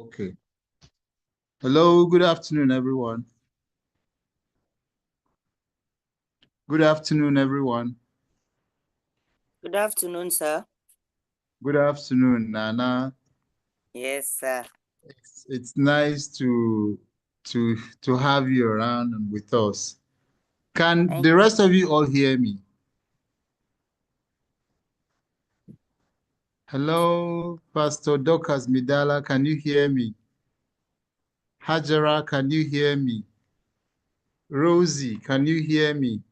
Okay. Hello, good afternoon, everyone. Good afternoon, everyone. Good afternoon, sir. Good afternoon, Nana. Yes, sir. It's nice to have you around and with us. Can Thank the you. rest of you all hear me? Hello, Pastor Dokas Midala, can you hear me? Hajara, can you hear me? Rosie, can you hear me?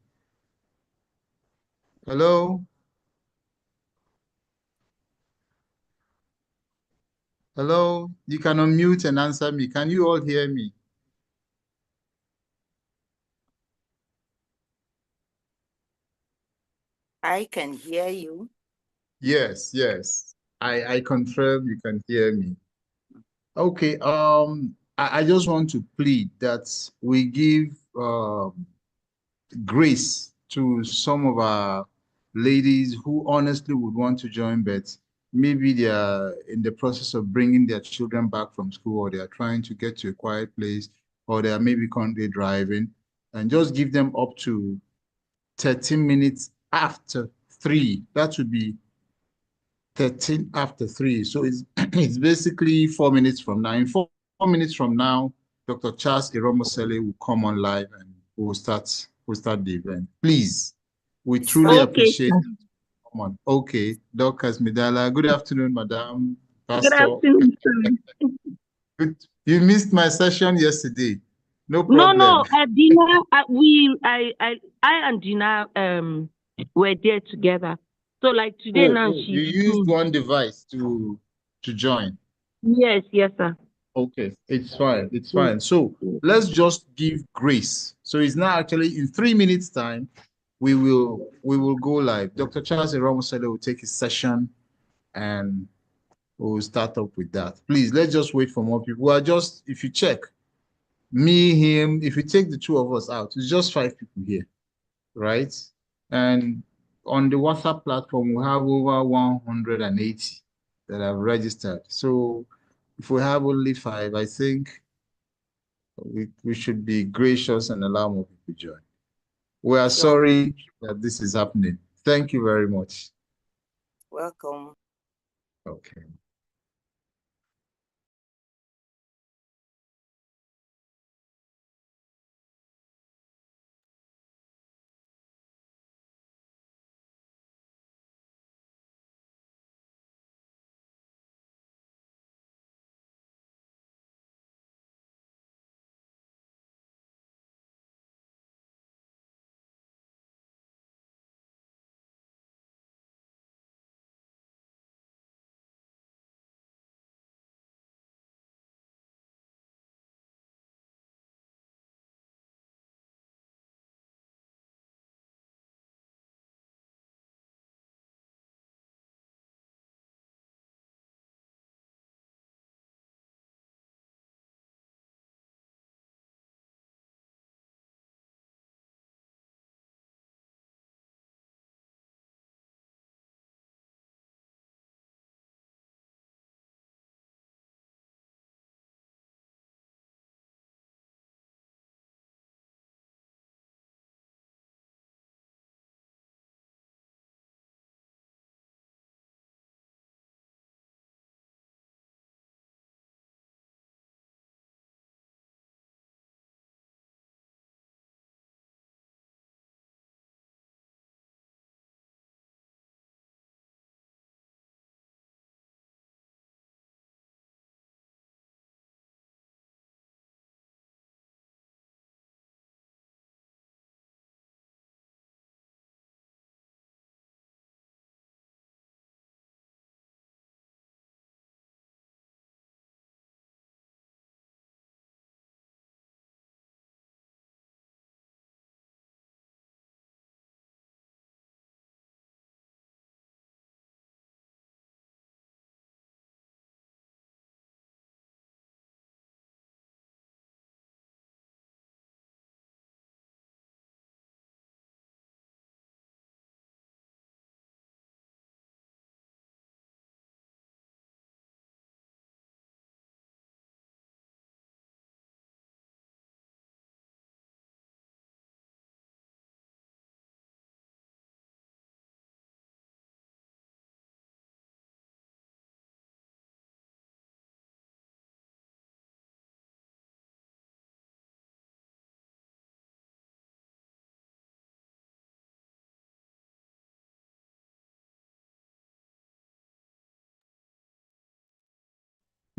Hello? Hello? You can unmute and answer me. Can you all hear me? I can hear you. Yes, yes. I confirm you can hear me. Okay, I just want to plead that we give grace to some of our ladies who honestly would want to join, but maybe they are in the process of bringing their children back from school, or they are trying to get to a quiet place, or they are maybe currently driving, and just give them up to 13 minutes after 3. That would be 13 after 3. So it's it's basically 4 minutes from now. In four minutes from now, Dr. Charles Iromosele will come on live and we'll start the event. Please, we It's truly fine. Okay, appreciate sir. that. Come on. Okay, Dr. Midala. Good afternoon, Madam Good Pastor. afternoon, sir. Good. You missed my session yesterday. No No, problem. no, Dina, I and Dina were there together. So like today Oh, now oh, you she's with used me. one device to join. Yes, yes, sir. Okay, it's fine. It's Yes, fine. So yes. let's just give grace. So it's now actually in 3 minutes time, we will go live. Dr. Charles Iromosele will take his session and we'll start up with that. Please, let's just wait for more people. We are just, if you check me, him, if you take the two of us out, it's just 5 people here, right? And on the WhatsApp platform, we have over 180 that have registered. So if we have only 5, I think we should be gracious and allow more people to join. We are Sure. sorry that this is happening. Thank you very much. Welcome. Okay.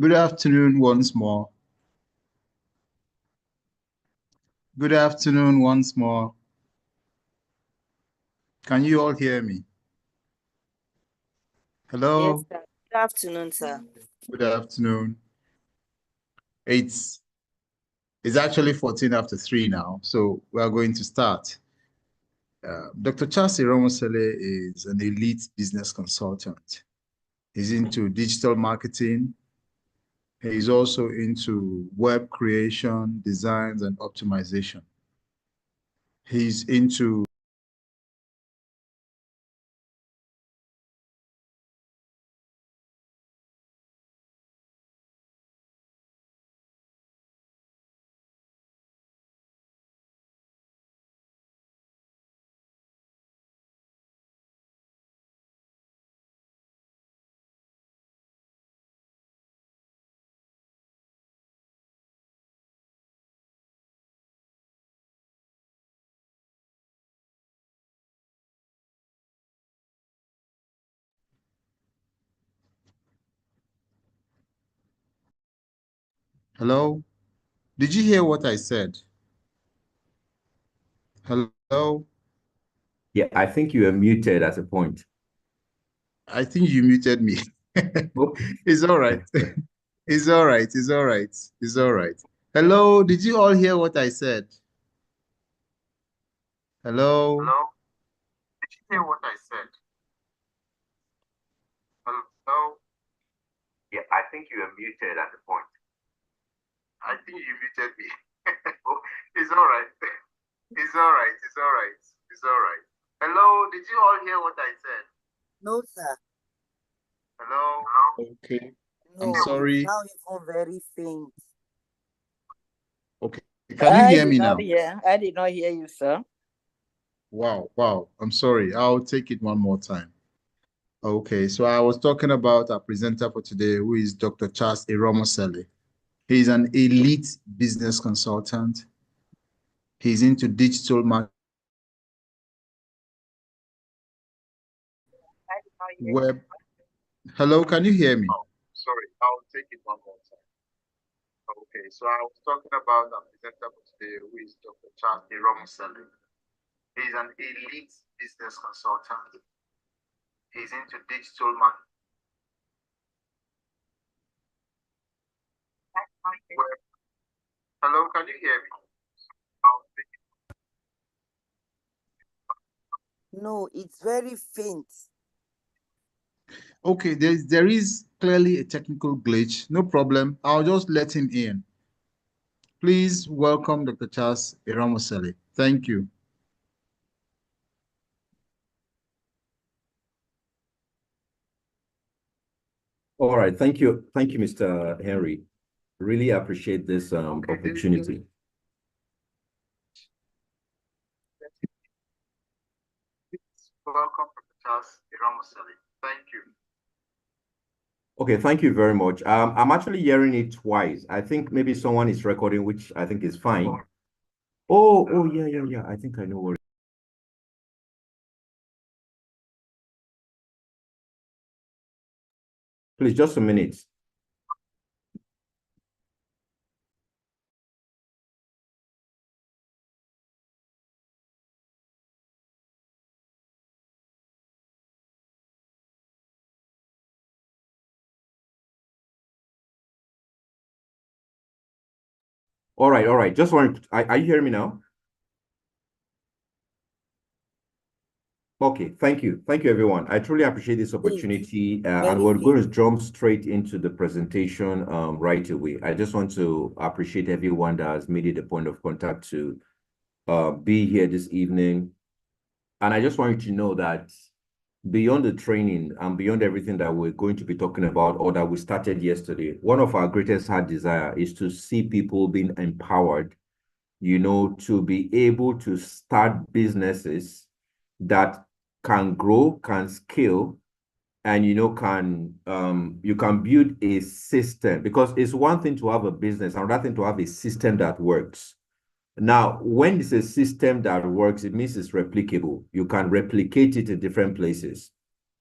Good afternoon once more. Good afternoon once more. Can you all hear me? Yes, Hello? sir. Good afternoon, sir. Good afternoon. It's actually 14 after 3 now, so we are going to start. Dr. Charles Iromosele is an elite business consultant. He's into digital marketing. He's also into web creation, designs, and optimization. He's into hello? Did you hear what I said? Hello? Yeah, I think you are muted at a point. I think you muted me. Oh. It's all right. It's all right. It's all right. It's all right. Hello? Did you all hear what I said? Hello? Hello? Did you hear what I said? Hello? Yeah, I think you are muted at a point. I think you muted me. It's all right. It's all right. It's all right. It's all right. Hello? Did you all hear what I said? No, sir. Hello? Okay. No, sorry. it's now even very faint. Okay. Can you hear me now? I did not hear you, sir. Wow. Wow. I'm sorry. I'll take it one more time. Okay. So I was talking about our presenter for today, who is Dr. Charles Iromosele. He's an elite business consultant. He's into digital marketing, web. Hello, can you hear me? Oh, sorry, I'll take it one more time. Okay, so I was talking about our presenter for today, who is Dr. Charles Iromosele. He's an elite business consultant. He's into digital marketing, web. Hello, can you hear me? I'll take it. No, it's very faint. Okay, there is clearly a technical glitch. No problem. I'll just let him in. Please welcome Dr. Charles Iromosele. Thank you. All right, thank you, Mr. Henry. Really appreciate this opportunity. Welcome, Dr. Charles Iromosele. Thank you. Okay, thank you very much. I'm actually hearing it twice. I think maybe someone is recording, which I think is fine. Oh, yeah. I think I know what. Please, just a minute. All right. Just want. Are you hearing me now? Okay, thank you, everyone. I truly appreciate this opportunity, and we're going to jump straight into the presentation right away. I just want to appreciate everyone that has made it a point of contact to be here this evening. And I just want you to know that beyond the training and beyond everything that we're going to be talking about or that we started yesterday, one of our greatest heart desire is to see people being empowered, to be able to start businesses that can grow, can scale, and you can build a system, because it's one thing to have a business, another thing to have a system that works. Now, when it's a system that works, it means it's replicable. You can replicate it in different places.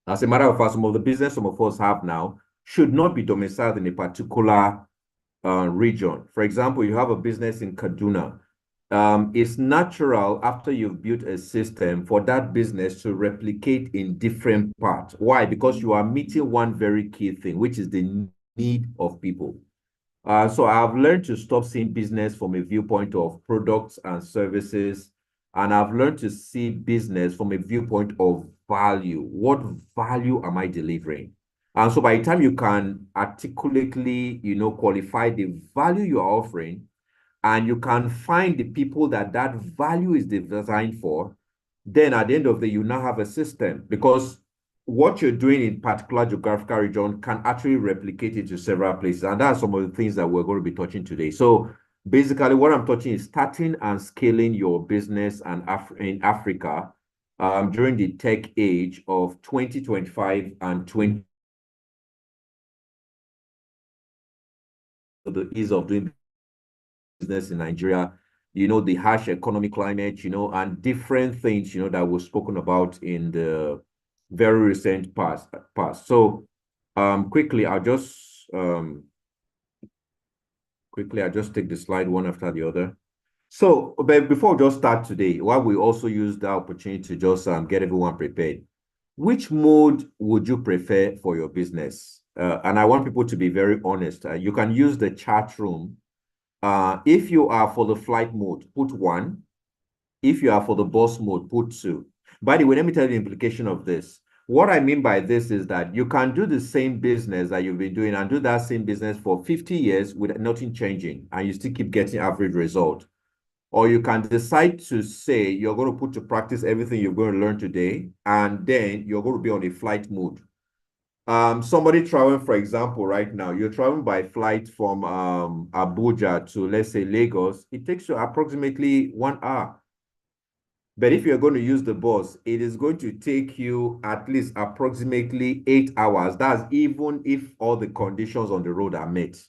As a matter of fact, some of the business some of us have now should not be domiciled in a particular region. For example, you have a business in Kaduna. It's natural after you've built a system for that business to replicate in different parts. Why? Because you are meeting one very key thing, which is the need of people. So I've learned to stop seeing business from a viewpoint of products and services, and I've learned to see business from a viewpoint of value. What value am I delivering? And so by the time you can articulately, qualify the value you are offering, and you can find the people that that value is designed for, then at the end of the day, you now have a system, because what you're doing in particular geographical region can actually replicate it to several places. And that's some of the things that we're going to be touching today. So basically what I'm touching is starting and scaling your business in Africa during the tech age of 2025 and 20. The ease of doing business in Nigeria, the harsh economic climate, and different things, that were spoken about in the very recent past. So quickly, I'll just take the slide one after the other. So, but before we just start today, while we also use the opportunity to just get everyone prepared, which mode would you prefer for your business? And I want people to be very honest. You can use the chat room. If you are for the flight mode, put 1. If you are for the bus mode, put 2. By the way, let me tell you the implication of this. What I mean by this is that you can do the same business that you've been doing and do that same business for 50 years with nothing changing, and you still keep getting average result. Or you can decide to say you're going to put to practice everything you're going to learn today, and then you're going to be on a flight mode. Somebody traveling, for example, right now, you're traveling by flight from Abuja to, let's say, Lagos. It takes you approximately 1 hour. But if you're going to use the bus, it is going to take you at least approximately 8 hours. That's even if all the conditions on the road are met.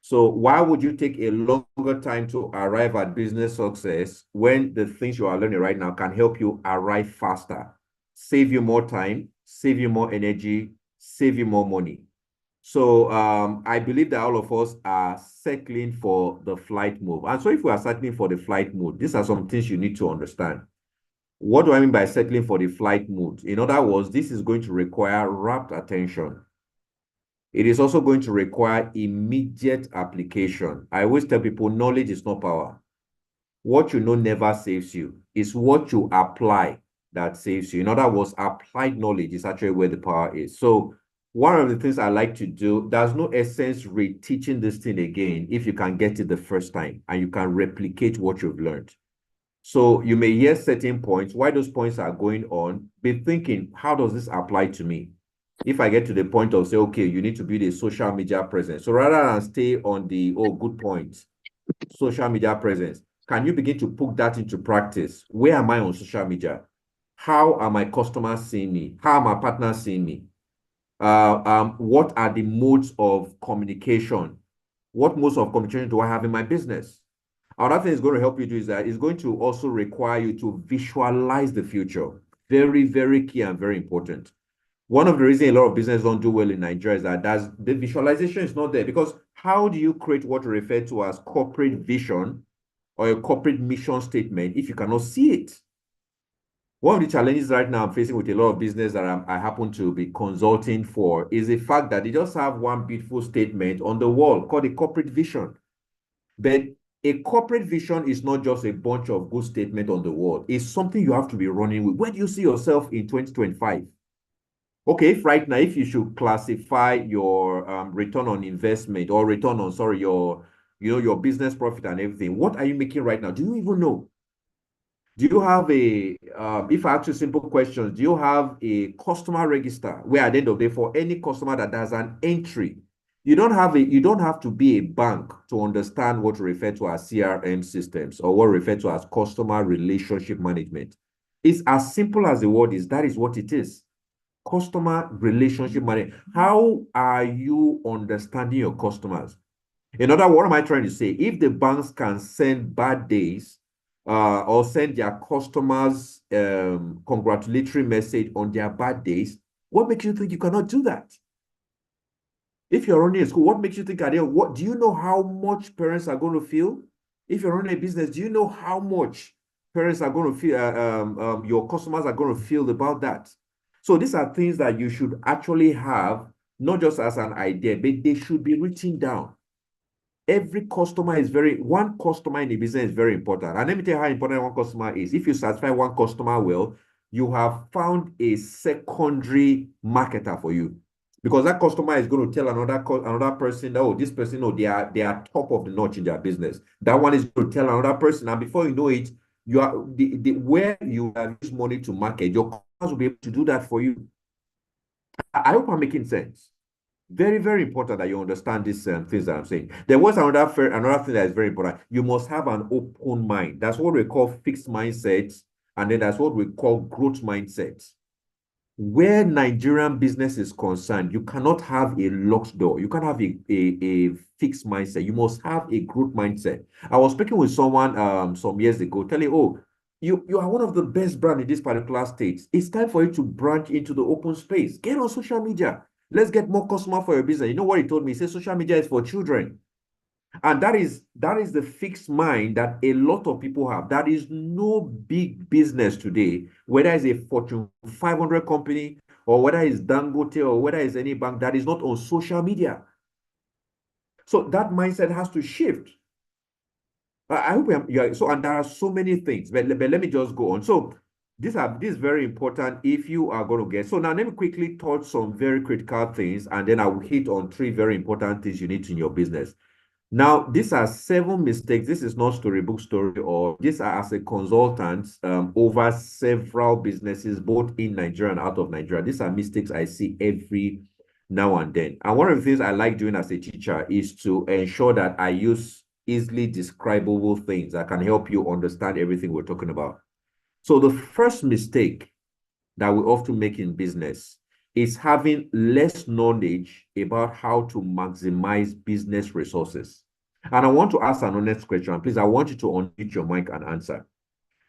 So why would you take a longer time to arrive at business success when the things you are learning right now can help you arrive faster, save you more time, save you more energy, save you more money? So I believe that all of us are settling for the flight mode. And so if we are settling for the flight mode, these are some things you need to understand. What do I mean by settling for the flight mode? In other words, this is going to require rapt attention. It is also going to require immediate application. I always tell people, knowledge is not power. What you know never saves you. It's what you apply that saves you. In other words, applied knowledge is actually where the power is. So one of the things I like to do, there's no essence reteaching this thing again if you can get it the first time and you can replicate what you've learned. So you may hear certain points. While those points are going on, be thinking, how does this apply to me? If I get to the point of say, okay, you need to build a social media presence. So rather than stay on the, good point, social media presence, can you begin to put that into practice? Where am I on social media? How are my customers seeing me? How are my partners seeing me? What are the modes of communication? What modes of communication do I have in my business? Another thing it's going to help you do is that it's going to also require you to visualize the future. Very, very key and very important. One of the reasons a lot of businesses don't do well in Nigeria is that the visualization is not there, because how do you create what you refer to as corporate vision or a corporate mission statement if you cannot see it? One of the challenges right now I'm facing with a lot of business that I happen to be consulting for is the fact that they just have one beautiful statement on the wall called a corporate vision. But a corporate vision is not just a bunch of good statements on the wall. It's something you have to be running with. Where do you see yourself in 2025? Okay, if right now, if you should classify your return on investment or return on, sorry, your business profit and everything, what are you making right now? Do you even know? Do you have a, if I ask you simple questions, do you have a customer register where at the end of the day, for any customer that does an entry, you don't have to be a bank to understand what we refer to as CRM systems or what we refer to as customer relationship management. It's as simple as the word is. That is what it is. Customer relationship management. How are you understanding your customers? In other words, what am I trying to say? If the banks can send bad days or send their customers congratulatory message on their bad days, what makes you think you cannot do that? If you're running a school, what makes you think what do you know how much parents are going to feel? If you're running a business, do you know how much parents are going to feel, your customers are going to feel about that? So these are things that you should actually have, not just as an idea, but they should be written down. Every customer is one customer in a business is very important. And let me tell you how important one customer is. If you satisfy one customer well, you have found a secondary marketer for you. Because that customer is going to tell another person, oh, this person, oh, they are top of the notch in their business. That one is going to tell another person, and before you know it, you are where you have used money to market, your customers will be able to do that for you. I hope I'm making sense. Very, very important that you understand these things that I'm saying. There was another thing that is very important. You must have an open mind. That's what we call fixed mindsets, and then that's what we call growth mindsets. Where Nigerian business is concerned, you cannot have a locked door. You can't have a fixed mindset. You must have a growth mindset. I was speaking with someone some years ago, telling, oh, you are one of the best brands in this particular state. It's time for you to branch into the open space. Get on social media. Let's get more customer for your business. You know what he told me? He said social media is for children. And that is the fixed mind that a lot of people have. That is no big business today, whether it's a Fortune 500 company or whether it's Dangote or whether it's any bank that is not on social media. So that mindset has to shift. I hope and there are so many things, but let me just go on. So this is very important if you are going to get. So now let me quickly touch some very critical things, and then I will hit on 3 very important things you need in your business. Now, these are 7 mistakes. This is not storybook story, or these are as a consultant over several businesses, both in Nigeria and out of Nigeria. These are mistakes I see every now and then. And one of the things I like doing as a teacher is to ensure that I use easily describable things that can help you understand everything we're talking about. So the first mistake that we often make in business is having less knowledge about how to maximize business resources. And I want to ask an honest question. Please, I want you to unmute your mic and answer.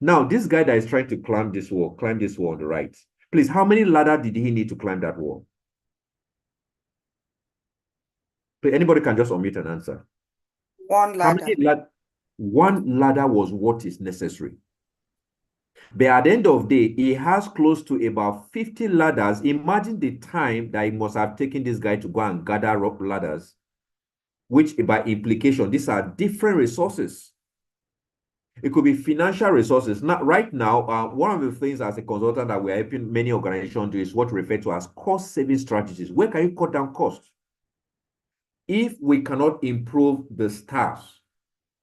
Now, this guy that is trying to climb this wall on the right, please, how many ladder did he need to climb that wall? Please, anybody can just unmute and answer. One ladder. One ladder was what is necessary. But at the end of the day, he has close to about 50 ladders. Imagine the time that it must have taken this guy to go and gather up ladders, which by implication, these are different resources. It could be financial resources. Right now, one of the things as a consultant that we're helping many organizations do is what we refer to as cost-saving strategies. Where can you cut down costs? If we cannot improve the staff,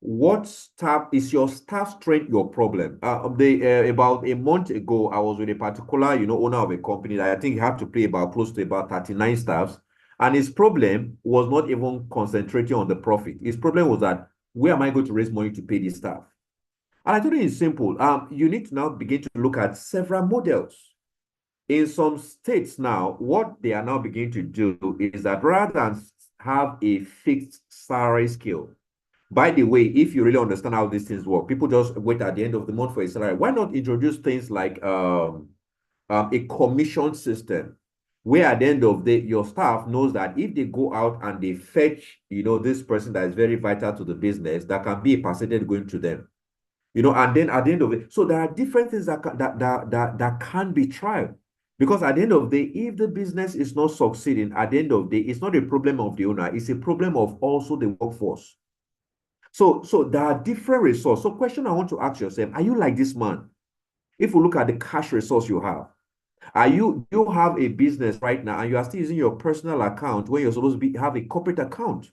what staff is your staff strength your problem? About a month ago, I was with a particular, owner of a company that I think he had to pay close to about 39 staffs. And his problem was not even concentrating on the profit. His problem was that, where am I going to raise money to pay these staff? And I told him it's simple. You need to now begin to look at several models. In some states now, what they are now beginning to do is that rather than have a fixed salary scale, by the way, if you really understand how these things work, people just wait at the end of the month for a salary. Why not introduce things like a commission system, where at the end of the day, your staff knows that if they go out and they fetch, this person that is very vital to the business, that can be a percentage going to them, and then at the end of it, so there are different things that can be tried. Because at the end of the day, if the business is not succeeding, at the end of the day, it's not a problem of the owner, it's a problem of also the workforce. So there are different resources. So question I want to ask yourself, are you like this man? If we look at the cash resource you have, you have a business right now and you are still using your personal account when you're supposed to have a corporate account?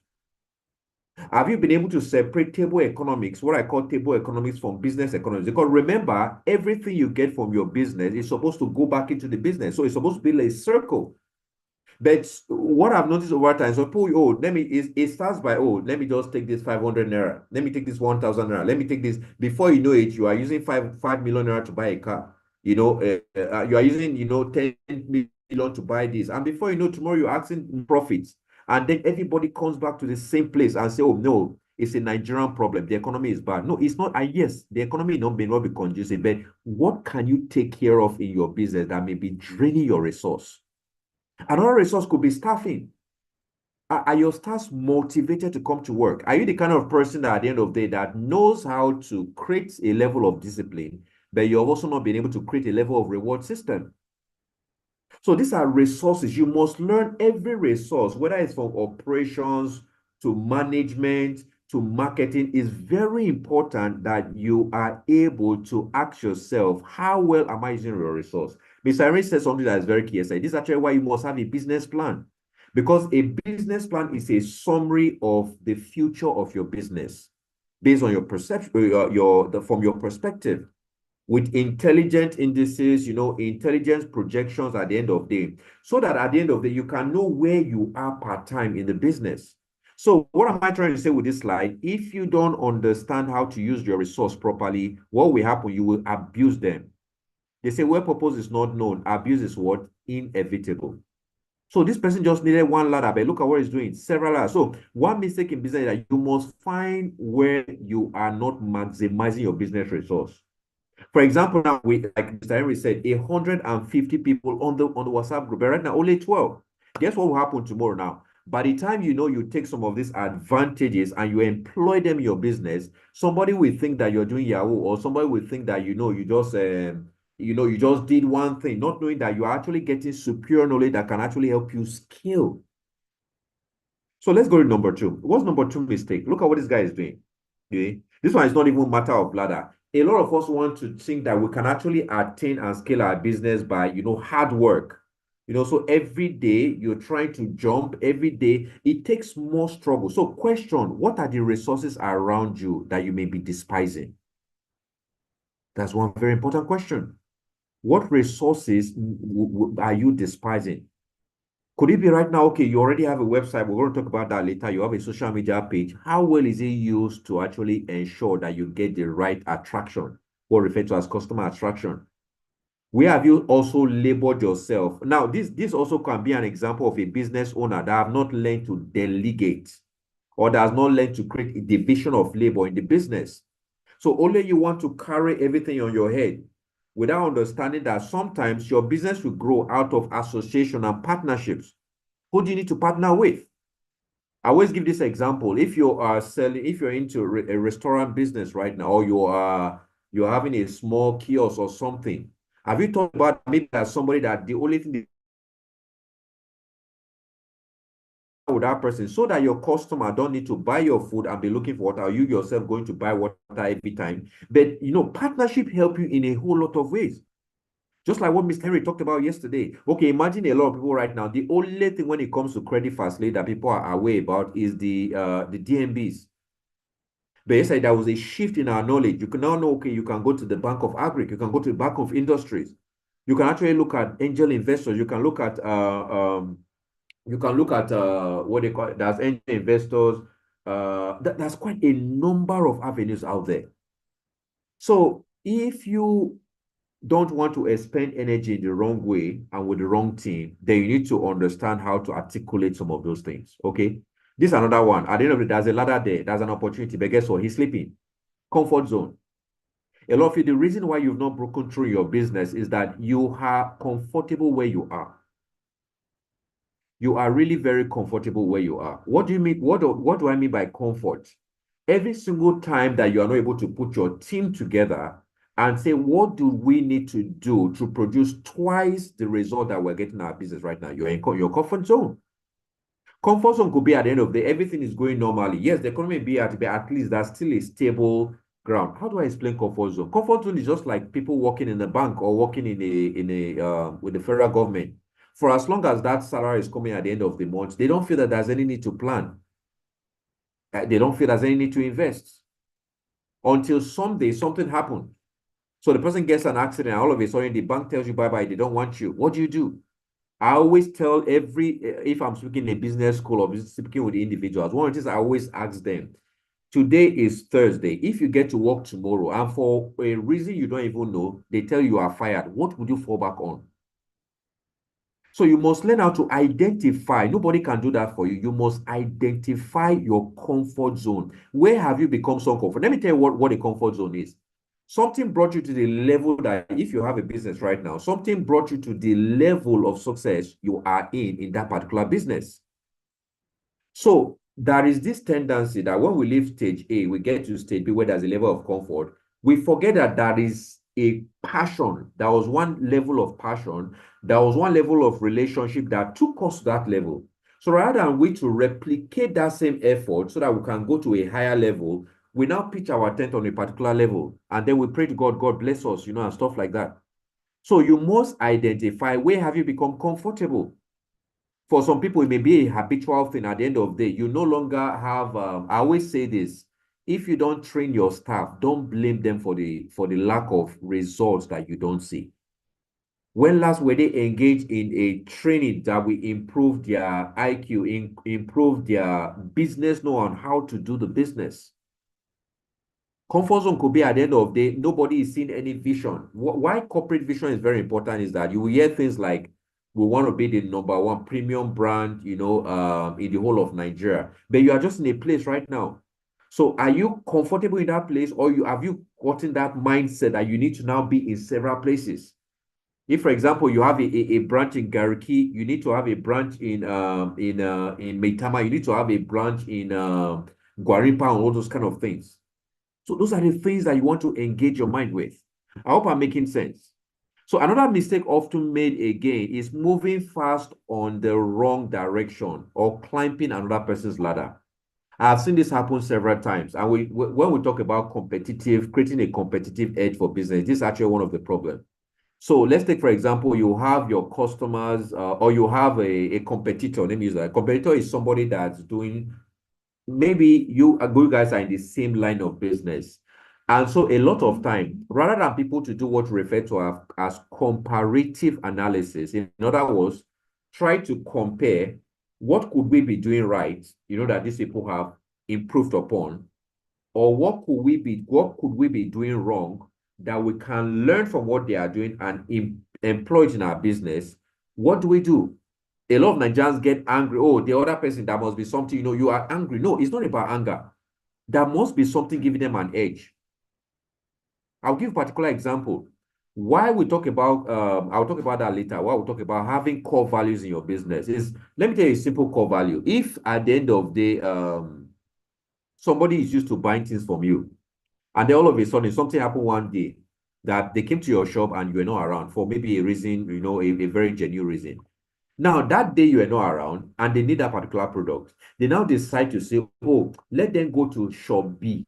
Have you been able to separate table economics, what I call table economics, from business economics? Because remember, everything you get from your business is supposed to go back into the business. So it's supposed to be like a circle. But what I've noticed over time, so it starts by, let me just take this 500 naira. Let me take this 1,000 naira. Let me take this. Before you know it, you are using 5 million naira to buy a car. You are using, 10 million to buy this. And before you know, tomorrow you're asking profits. And then everybody comes back to the same place and say, oh, no, it's a Nigerian problem. The economy is bad. No, it's not. And yes, the economy may not be conducive, but what can you take care of in your business that may be draining your resource? Another resource could be staffing. Are your staff motivated to come to work? Are you the kind of person that at the end of the day that knows how to create a level of discipline, but you've also not been able to create a level of reward system? So these are resources. You must learn every resource, whether it's from operations to management to marketing. Is very important that you are able to ask yourself, how well am I using your resource? Mr. Henry said something that is very key. This is actually why you must have a business plan. Because a business plan is a summary of the future of your business based on your perception, from your perspective, with intelligent indices, intelligence projections at the end of the day, so that at the end of the day, you can know where you are part-time in the business. So what am I trying to say with this slide? If you don't understand how to use your resource properly, what will happen? You will abuse them. They say where purpose is not known, abuse is what? Inevitable. So this person just needed one ladder, but look at what he's doing, several ladders. So one mistake in business is that you must find where you are not maximizing your business resource. For example, now like Mr. Henry said, 150 people on the WhatsApp group, but right now only 12. Guess what will happen tomorrow now? By the time you take some of these advantages and you employ them in your business, somebody will think that you're doing Yahoo, or somebody will think that you just did one thing, not knowing that you're actually getting superior knowledge that can actually help you scale. So let's go to number 2. What's number 2 mistake? Look at what this guy is doing. Okay? This one is not even a matter of ladder. A lot of us want to think that we can actually attain and scale our business by, hard work. So every day you're trying to jump, every day it takes more struggle. So question, what are the resources around you that you may be despising? That's one very important question. What resources are you despising? Could it be right now, okay, you already have a website, we're going to talk about that later, you have a social media page. How well is it used to actually ensure that you get the right attraction, or referred to as customer attraction? Where have you also labored yourself? Now, this also can be an example of a business owner that have not learned to delegate, or that has not learned to create a division of labor in the business. So only you want to carry everything on your head, without understanding that sometimes your business will grow out of association and partnerships. Who do you need to partner with? I always give this example. If you're into a restaurant business right now, or you're having a small kiosk or something, have you thought about maybe as somebody that the only thing with that person, so that your customer don't need to buy your food and be looking for water, or you yourself going to buy water every time? But partnership help you in a whole lot of ways. Just like what Mr. Henry talked about yesterday. Okay, imagine a lot of people right now, the only thing when it comes to credit facility that people are aware about is the DMBs. But yesterday, there was a shift in our knowledge. You can now know, okay, you can go to the Bank of Agri, you can go to the Bank of Industries. You can actually look at angel investors. You can look at what they call it, there's angel investors. There's quite a number of avenues out there. So if you don't want to expend energy in the wrong way and with the wrong team, then you need to understand how to articulate some of those things. Okay. This is another one. At the end of it, there's a ladder there. There's an opportunity. But guess what? He's sleeping. Comfort zone. A lot of you, the reason why you've not broken through your business is that you are comfortable where you are. You are really very comfortable where you are. What do you mean? What do I mean by comfort? Every single time that you are not able to put your team together and say, what do we need to do to produce twice the result that we're getting in our business right now? You're in your comfort zone. Comfort zone could be at the end of the day, everything is going normally. Yes, the economy be at least that's still a stable ground. How do I explain comfort zone? Comfort zone is just like people working in a bank or working with the federal government. For as long as that salary is coming at the end of the month, they don't feel that there's any need to plan. They don't feel there's any need to invest until someday something happens. So the person gets an accident, all of a sudden the bank tells you bye-bye, they don't want you. What do? I always tell if I'm speaking in a business school or speaking with individuals, one of the things I always ask them, today is Thursday. If you get to work tomorrow and for a reason you don't even know, they tell you are fired, what would you fall back on? So you must learn how to identify. Nobody can do that for you. You must identify your comfort zone. Where have you become so comfortable? Let me tell you what a comfort zone is. Something brought you to the level that if you have a business right now, something brought you to the level of success you are in that particular business. So there is this tendency that when we leave stage A, we get to stage B where there's a level of comfort. We forget that there is a passion. There was one level of passion. There was one level of relationship that took us to that level. So rather than we to replicate that same effort so that we can go to a higher level, we now pitch our tent on a particular level. And then we pray to God, God bless us, and stuff like that. So you must identify where have you become comfortable. For some people, it may be a habitual thing. At the end of the day, you no longer have, I always say this, if you don't train your staff, don't blame them for the lack of results that you don't see. When last were they engaged in a training that will improve their IQ, improve their business know on how to do the business? Comfort zone could be at the end of the day, nobody is seeing any vision. Why corporate vision is very important is that you will hear things like, we want to be the #1 premium brand, in the whole of Nigeria. But you are just in a place right now. So are you comfortable in that place, or have you gotten that mindset that you need to now be in several places? If, for example, you have a branch in Gariki, you need to have a branch in Maitama, you need to have a branch in Guaripa, and all those kind of things. So those are the things that you want to engage your mind with. I hope I'm making sense. So another mistake often made again is moving fast on the wrong direction or climbing another person's ladder. I've seen this happen several times. And when we talk about creating a competitive edge for business, this is actually one of the problems. So let's take, for example, you have your customers or you have a competitor. Let me use that. A competitor is somebody that's doing, maybe you guys are in the same line of business. And so a lot of time, rather than people to do what we refer to as comparative analysis, in other words, try to compare what could we be doing right, that these people have improved upon, or what could we be doing wrong that we can learn from what they are doing and employ it in our business. What do? A lot of Nigerians get angry. Oh, the other person, that must be something, you are angry. No, it's not about anger. There must be something giving them an edge. I'll give a particular example. Why we talk about, I'll talk about that later. Why we talk about having core values in your business is, let me tell you a simple core value. If at the end of the day, somebody is used to buying things from you, and then all of a sudden something happened one day that they came to your shop and you were not around for maybe a reason, a very genuine reason. Now, that day you are not around and they need that particular product, they now decide to say, oh, let them go to shop B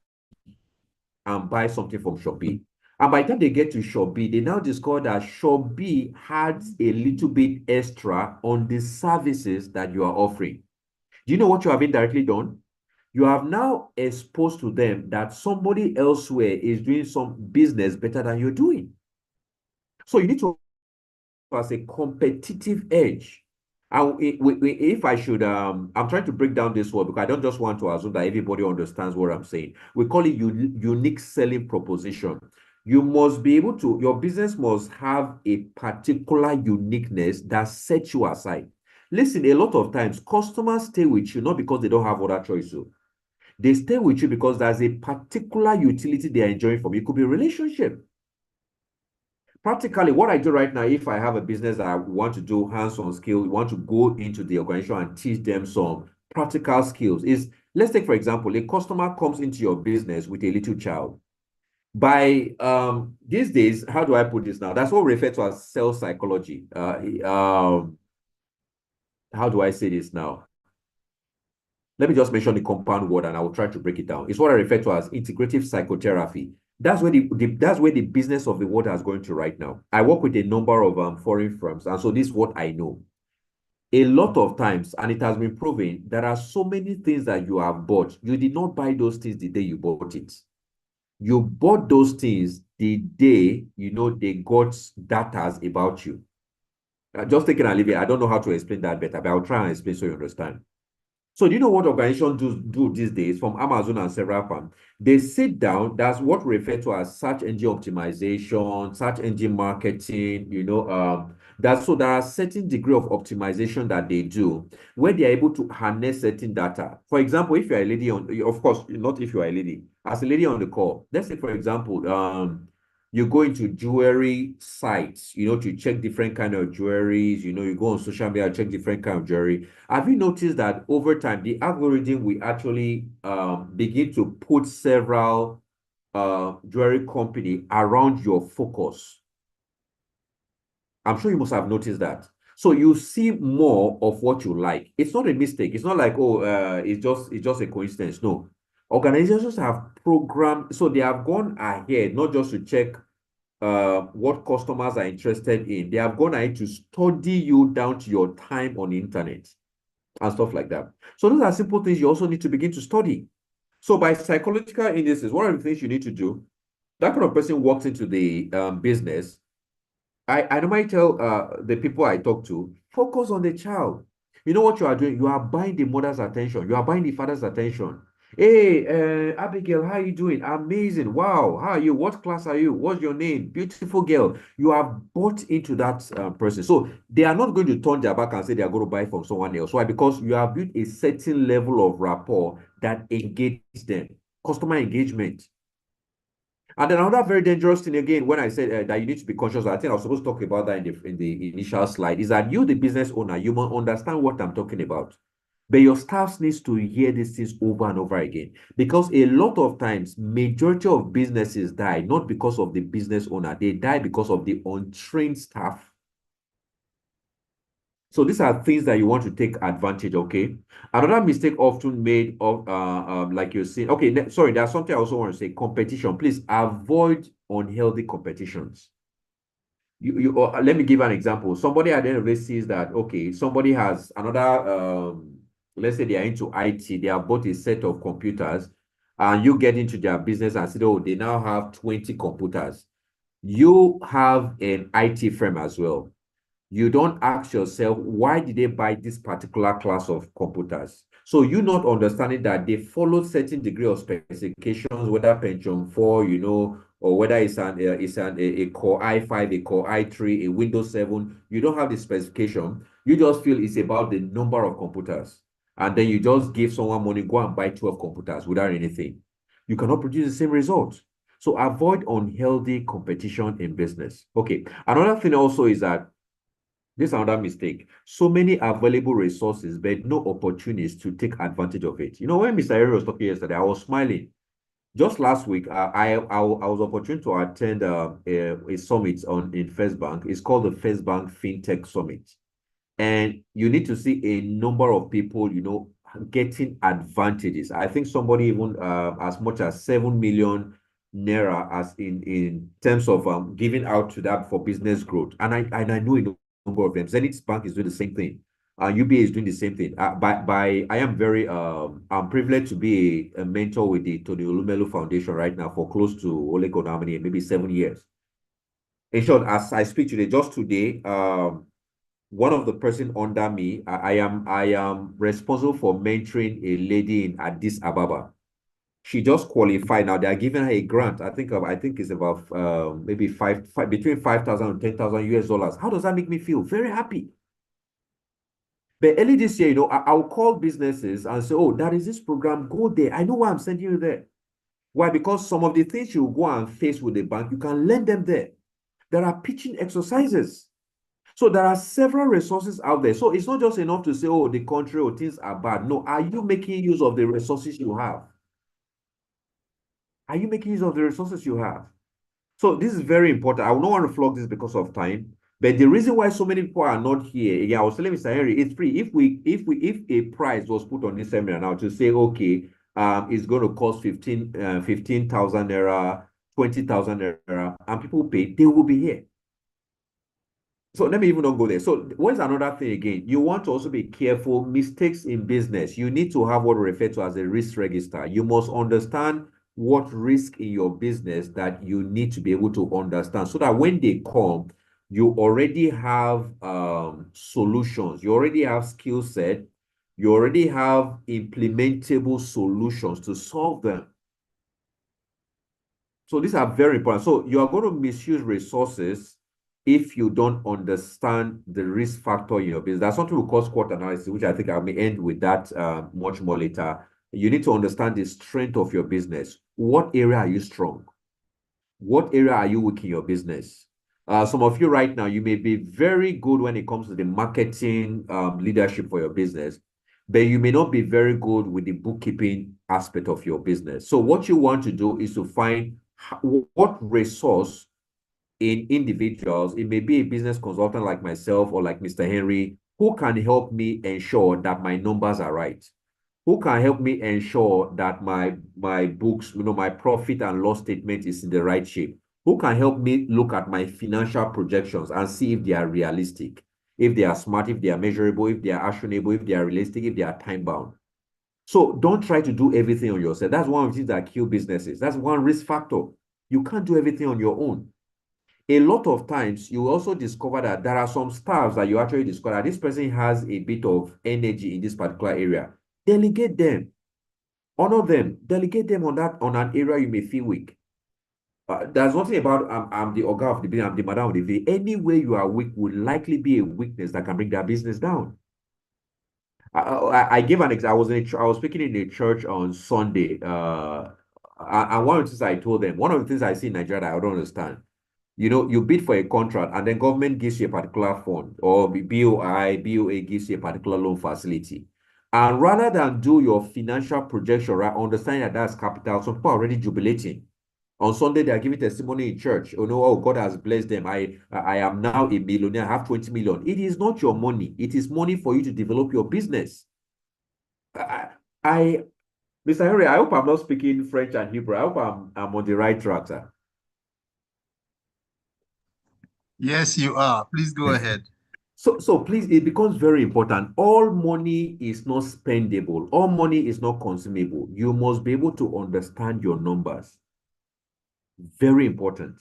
and buy something from shop B. And by the time they get to shop B, they now discover that shop B has a little bit extra on the services that you are offering. Do you know what you have indirectly done? You have now exposed to them that somebody elsewhere is doing some business better than you're doing. So you need to as a competitive edge. And if I should, I'm trying to break down this word because I don't just want to assume that everybody understands what I'm saying. We call it unique selling proposition. You must be able to, your business must have a particular uniqueness that sets you aside. Listen, a lot of times customers stay with you not because they don't have other choices. They stay with you because there's a particular utility they are enjoying from you. It could be a relationship. Practically, what I do right now, if I have a business that I want to do hands-on skill, want to go into the organization and teach them some practical skills, is, let's take, for example, a customer comes into your business with a little child. By these days, how do I put this now? That's what we refer to as sales psychology. How do I say this now? Let me just mention the compound word and I will try to break it down. It's what I refer to as integrative psychotherapy. That's where the business of the world has gone to right now. I work with a number of foreign firms, and so this is what I know. A lot of times, and it has been proven, there are so many things that you have bought. You did not buy those things the day you bought it. You bought those things the day, they got data about you. Just take it and leave it. I don't know how to explain that better, but I'll try and explain so you understand. So do you know what organizations do these days from Amazon and several firms? They sit down, that's what we refer to as search engine optimization, search engine marketing, so there are certain degree of optimization that they do where they are able to harness certain data. For example, if you're a lady of course, not if you are a lady, as a lady on the call, let's say, for example, You go into jewelry sites, to check different kind of jewelries. You go on social media, check different kind of jewelry. Have you noticed that over time, the algorithm will actually begin to put several jewelry company around your focus? I'm sure you must have noticed that. So you see more of what you like. It's not a mistake. It's not like, oh, it's just a coincidence. No. Organizations have programmed, so they have gone ahead, not just to check what customers are interested in. They have gone ahead to study you down to your time on the internet and stuff like that. So those are simple things you also need to begin to study. So by psychological indices, one of the things you need to do, that kind of person walks into the business. I normally tell the people I talk to, focus on the child. You know what you are doing? You are buying the mother's attention. You are buying the father's attention. Hey, Abigail, how are you doing? Amazing. Wow. How are you? What class are you? What's your name? Beautiful girl. You have bought into that person. So they are not going to turn their back and say they are going to buy from someone else. Why? Because you have built a certain level of rapport that engages them. Customer engagement. And then another very dangerous thing again, when I said that you need to be conscious, I think I was supposed to talk about that in the initial slide, is that you, the business owner, you must understand what I'm talking about. But your staff needs to hear these things over and over again. Because a lot of times, majority of businesses die not because of the business owner, they die because of the untrained staff. So these are things that you want to take advantage, okay? Another mistake often made of, like you're saying, okay, sorry, there's something I also want to say, competition. Please avoid unhealthy competitions. Let me give an example. Somebody at the end of the day sees that, okay, somebody has another, let's say they are into IT, they have bought a set of computers, and you get into their business and say, oh, they now have 20 computers. You have an IT firm as well. You don't ask yourself, why did they buy this particular class of computers? So you not understanding that they follow certain degree of specifications, whether Pentium 4, or whether it's a Core i5, a Core i3, a Windows 7. You don't have the specification. You just feel it's about the number of computers. And then you just give someone money, go and buy 12 computers without anything. You cannot produce the same result. So avoid unhealthy competition in business. Okay. Another thing also is that this is another mistake. So many available resources, but no opportunities to take advantage of it. When Mr. Harry was talking yesterday, I was smiling. Just last week, I was opportune to attend a summit in First Bank. It's called the First Bank FinTech Summit. And you need to see a number of people, getting advantages. I think somebody even as much as 7 million naira as in terms of giving out to that for business growth. And I know a number of them. Zenith Bank is doing the same thing. UBA is doing the same thing. I am very I'm privileged to be a mentor with the Tony Olumelu Foundation right now for close to Olegonamani, maybe 7 years. In short, as I speak today, just today, one of the person under me, I am responsible for mentoring a lady in Addis Ababa. She just qualified now. They are giving her a grant. I think it's about maybe between 5,000 and 10,000 US dollars. How does that make me feel? Very happy. But early this year, I'll call businesses and say, oh, there is this program, go there. I know why I'm sending you there. Why? Because some of the things you go and face with the bank, you can learn them there. There are pitching exercises. So there are several resources out there. So it's not just enough to say, oh, the country or things are bad. No, are you making use of the resources you have? Are you making use of the resources you have? So this is very important. I will not want to flog this because of time. But the reason why so many people are not here, again, I was telling Mr. Henry, it's free. If a price was put on this seminar now to say, okay, it's going to cost 15,000 naira, 20,000 naira, and people pay, they will be here. So let me even not go there. So what's another thing again? You want to also be careful. Mistakes in business. You need to have what we refer to as a risk register. You must understand what risk in your business that you need to be able to understand so that when they come, you already have solutions. You already have skill set. You already have implementable solutions to solve them. So these are very important. So you are going to misuse resources if you don't understand the risk factor in your business. That's something we call SWOT analysis, which I think I may end with that much more later. You need to understand the strength of your business. What area are you strong? What area are you weak in your business? Some of you right now, you may be very good when it comes to the marketing leadership for your business, but you may not be very good with the bookkeeping aspect of your business. So what you want to do is to find what resource in individuals, it may be a business consultant like myself or like Mr. Henry, who can help me ensure that my numbers are right, who can help me ensure that my books, my profit and loss statement is in the right shape, who can help me look at my financial projections and see if they are realistic, if they are smart, if they are measurable, if they are actionable, if they are realistic, if they are time bound. So don't try to do everything on yourself. That's one of the things that kill businesses. That's one risk factor. You can't do everything on your own. A lot of times you also discover that there are some staffs that you actually discover that this person has a bit of energy in this particular area. Delegate them, honor them, delegate them on an area you may feel weak. There's nothing about I'm the ogre of the business, I'm the madam of the business. Any way you are weak will likely be a weakness that can bring that business down. I gave an example. I was speaking in a church on Sunday. And one of the things I told them, one of the things I see in Nigeria that I don't understand. You bid for a contract and then government gives you a particular fund, or BOA gives you a particular loan facility. And rather than do your financial projection, right, understanding that that's capital, some people are already jubilating. On Sunday, they are giving testimony in church. Oh, God has blessed them. I am now a millionaire. I have 20 million. It is not your money. It is money for you to develop your business. Mr. Henry, I hope I'm not speaking French and Hebrew. I hope I'm on the right track, sir. Yes, you are. Please go ahead. So please, it becomes very important. All money is not spendable. All money is not consumable. You must be able to understand your numbers. Very important.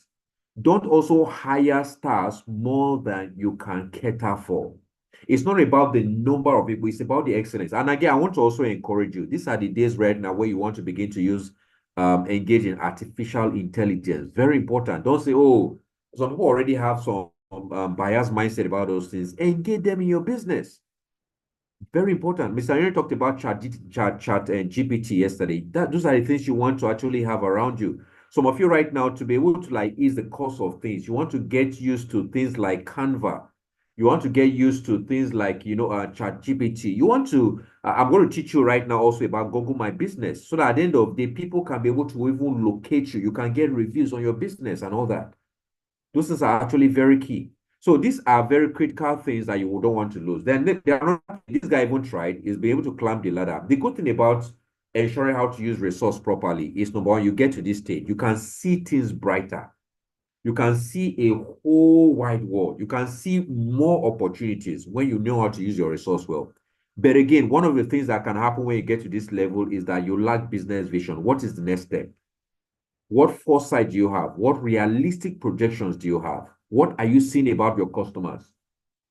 Don't also hire stars more than you can cater for. It's not about the number of people, it's about the excellence. And again, I want to also encourage you. These are the days right now where you want to begin to engage in artificial intelligence. Very important. Don't say, oh, some people already have some biased mindset about those things. Engage them in your business. Very important. Mr. Henry talked about chat and GPT yesterday. Those are the things you want to actually have around you. Some of you right now, to be able to ease the cost of things, you want to get used to things like Canva. You want to get used to things like, chat GPT. You want to, I'm going to teach you right now also about Google My Business, so that at the end of the day, people can be able to even locate you. You can get reviews on your business and all that. Those things are actually very key. So these are very critical things that you don't want to lose. Then this guy even tried is being able to climb the ladder. The good thing about ensuring how to use resource properly is, number one, you get to this stage, you can see things brighter. You can see a whole wide world. You can see more opportunities when you know how to use your resource well. But again, one of the things that can happen when you get to this level is that you lack business vision. What is the next step? What foresight do you have? What realistic projections do you have? What are you seeing about your customers?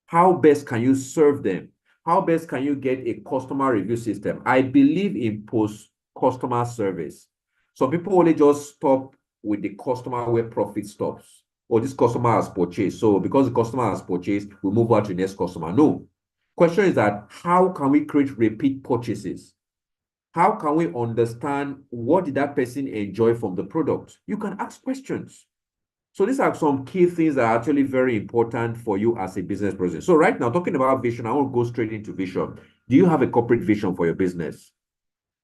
How best can you serve them? How best can you get a customer review system? I believe in post-customer service. Some people only just stop with the customer where profit stops. Or this customer has purchased. So because the customer has purchased, we move on to the next customer. No. Question is that how can we create repeat purchases? How can we understand what did that person enjoy from the product? You can ask questions. So these are some key things that are actually very important for you as a business person. So right now, talking about vision, I want to go straight into vision. Do you have a corporate vision for your business?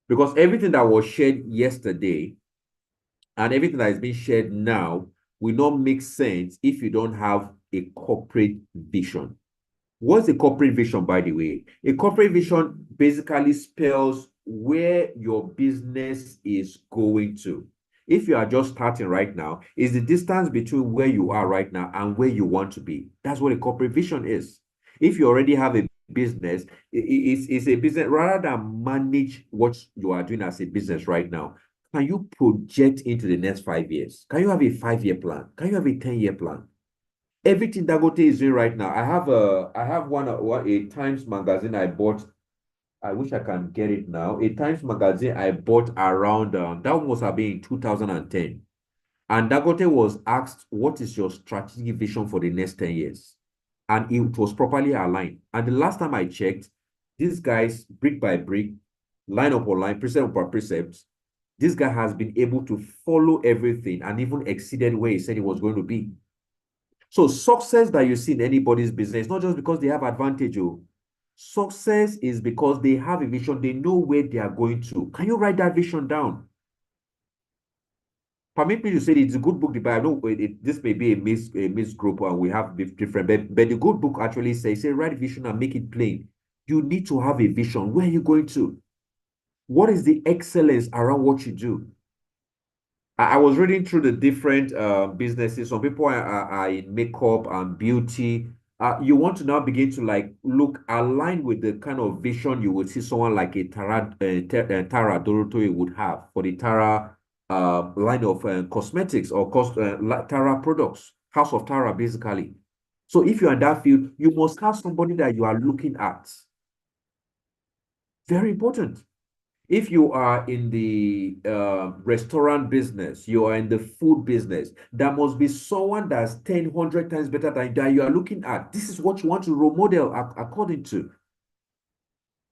Because everything that was shared yesterday and everything that is being shared now will not make sense if you don't have a corporate vision. What's a corporate vision, by the way? A corporate vision basically spells where your business is going to. If you are just starting right now, is the distance between where you are right now and where you want to be. That's what a corporate vision is. If you already have a business, it's a business, rather than manage what you are doing as a business right now, can you project into the next 5 years? Can you have a 5-year plan? Can you have a 10-year plan? Everything Dangote is doing right now. I have a Times magazine I bought. I wish I can get it now. A Times magazine I bought around that must have been in 2010. And Dangote was asked, what is your strategic vision for the next 10 years? And it was properly aligned. And the last time I checked, these guys, brick by brick, line upon line, precept upon precept, This guy has been able to follow everything and even exceeded where he said he was going to be. So success that you see in anybody's business, not just because they have advantage. Success is because they have a vision. They know where they are going to. Can you write that vision down? Permit me to say it's a good book. I know this may be a mixed group and we have different, but the good book actually says, say, write vision and make it plain. You need to have a vision. Where are you going to? What is the excellence around what you do? I was reading through the different businesses. Some people are in makeup and beauty. You want to now begin to like look aligned with the kind of vision you would see someone like a Tara Dorotoe would have for the Tara line of cosmetics or Tara products, House of Tara, basically. So if you're in that field, you must have somebody that you are looking at. Very important. If you are in the restaurant business, you are in the food business, there must be someone that's 10, 100 times better than that you are looking at. This is what you want to role model according to.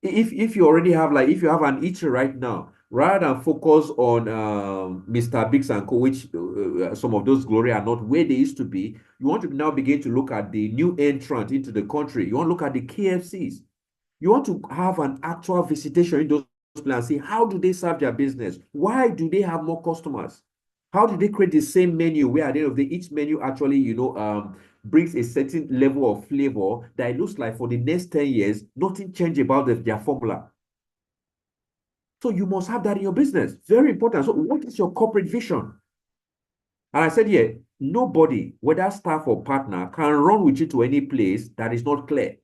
If you already have, like, if you have an eatery right now, rather than focus on Mr. Biggs and Co., which some of those glory are not where they used to be, you want to now begin to look at the new entrant into the country. You want to look at the KFCs. You want to have an actual visitation in those and see how do they serve their business? Why do they have more customers? How do they create the same menu where at the end of the day, each menu actually, brings a certain level of flavor that it looks like for the next 10 years, nothing changed about their formula. So you must have that in your business. Very important. So what is your corporate vision? And I said, yeah, nobody, whether staff or partner, can run with you to any place that is not clear.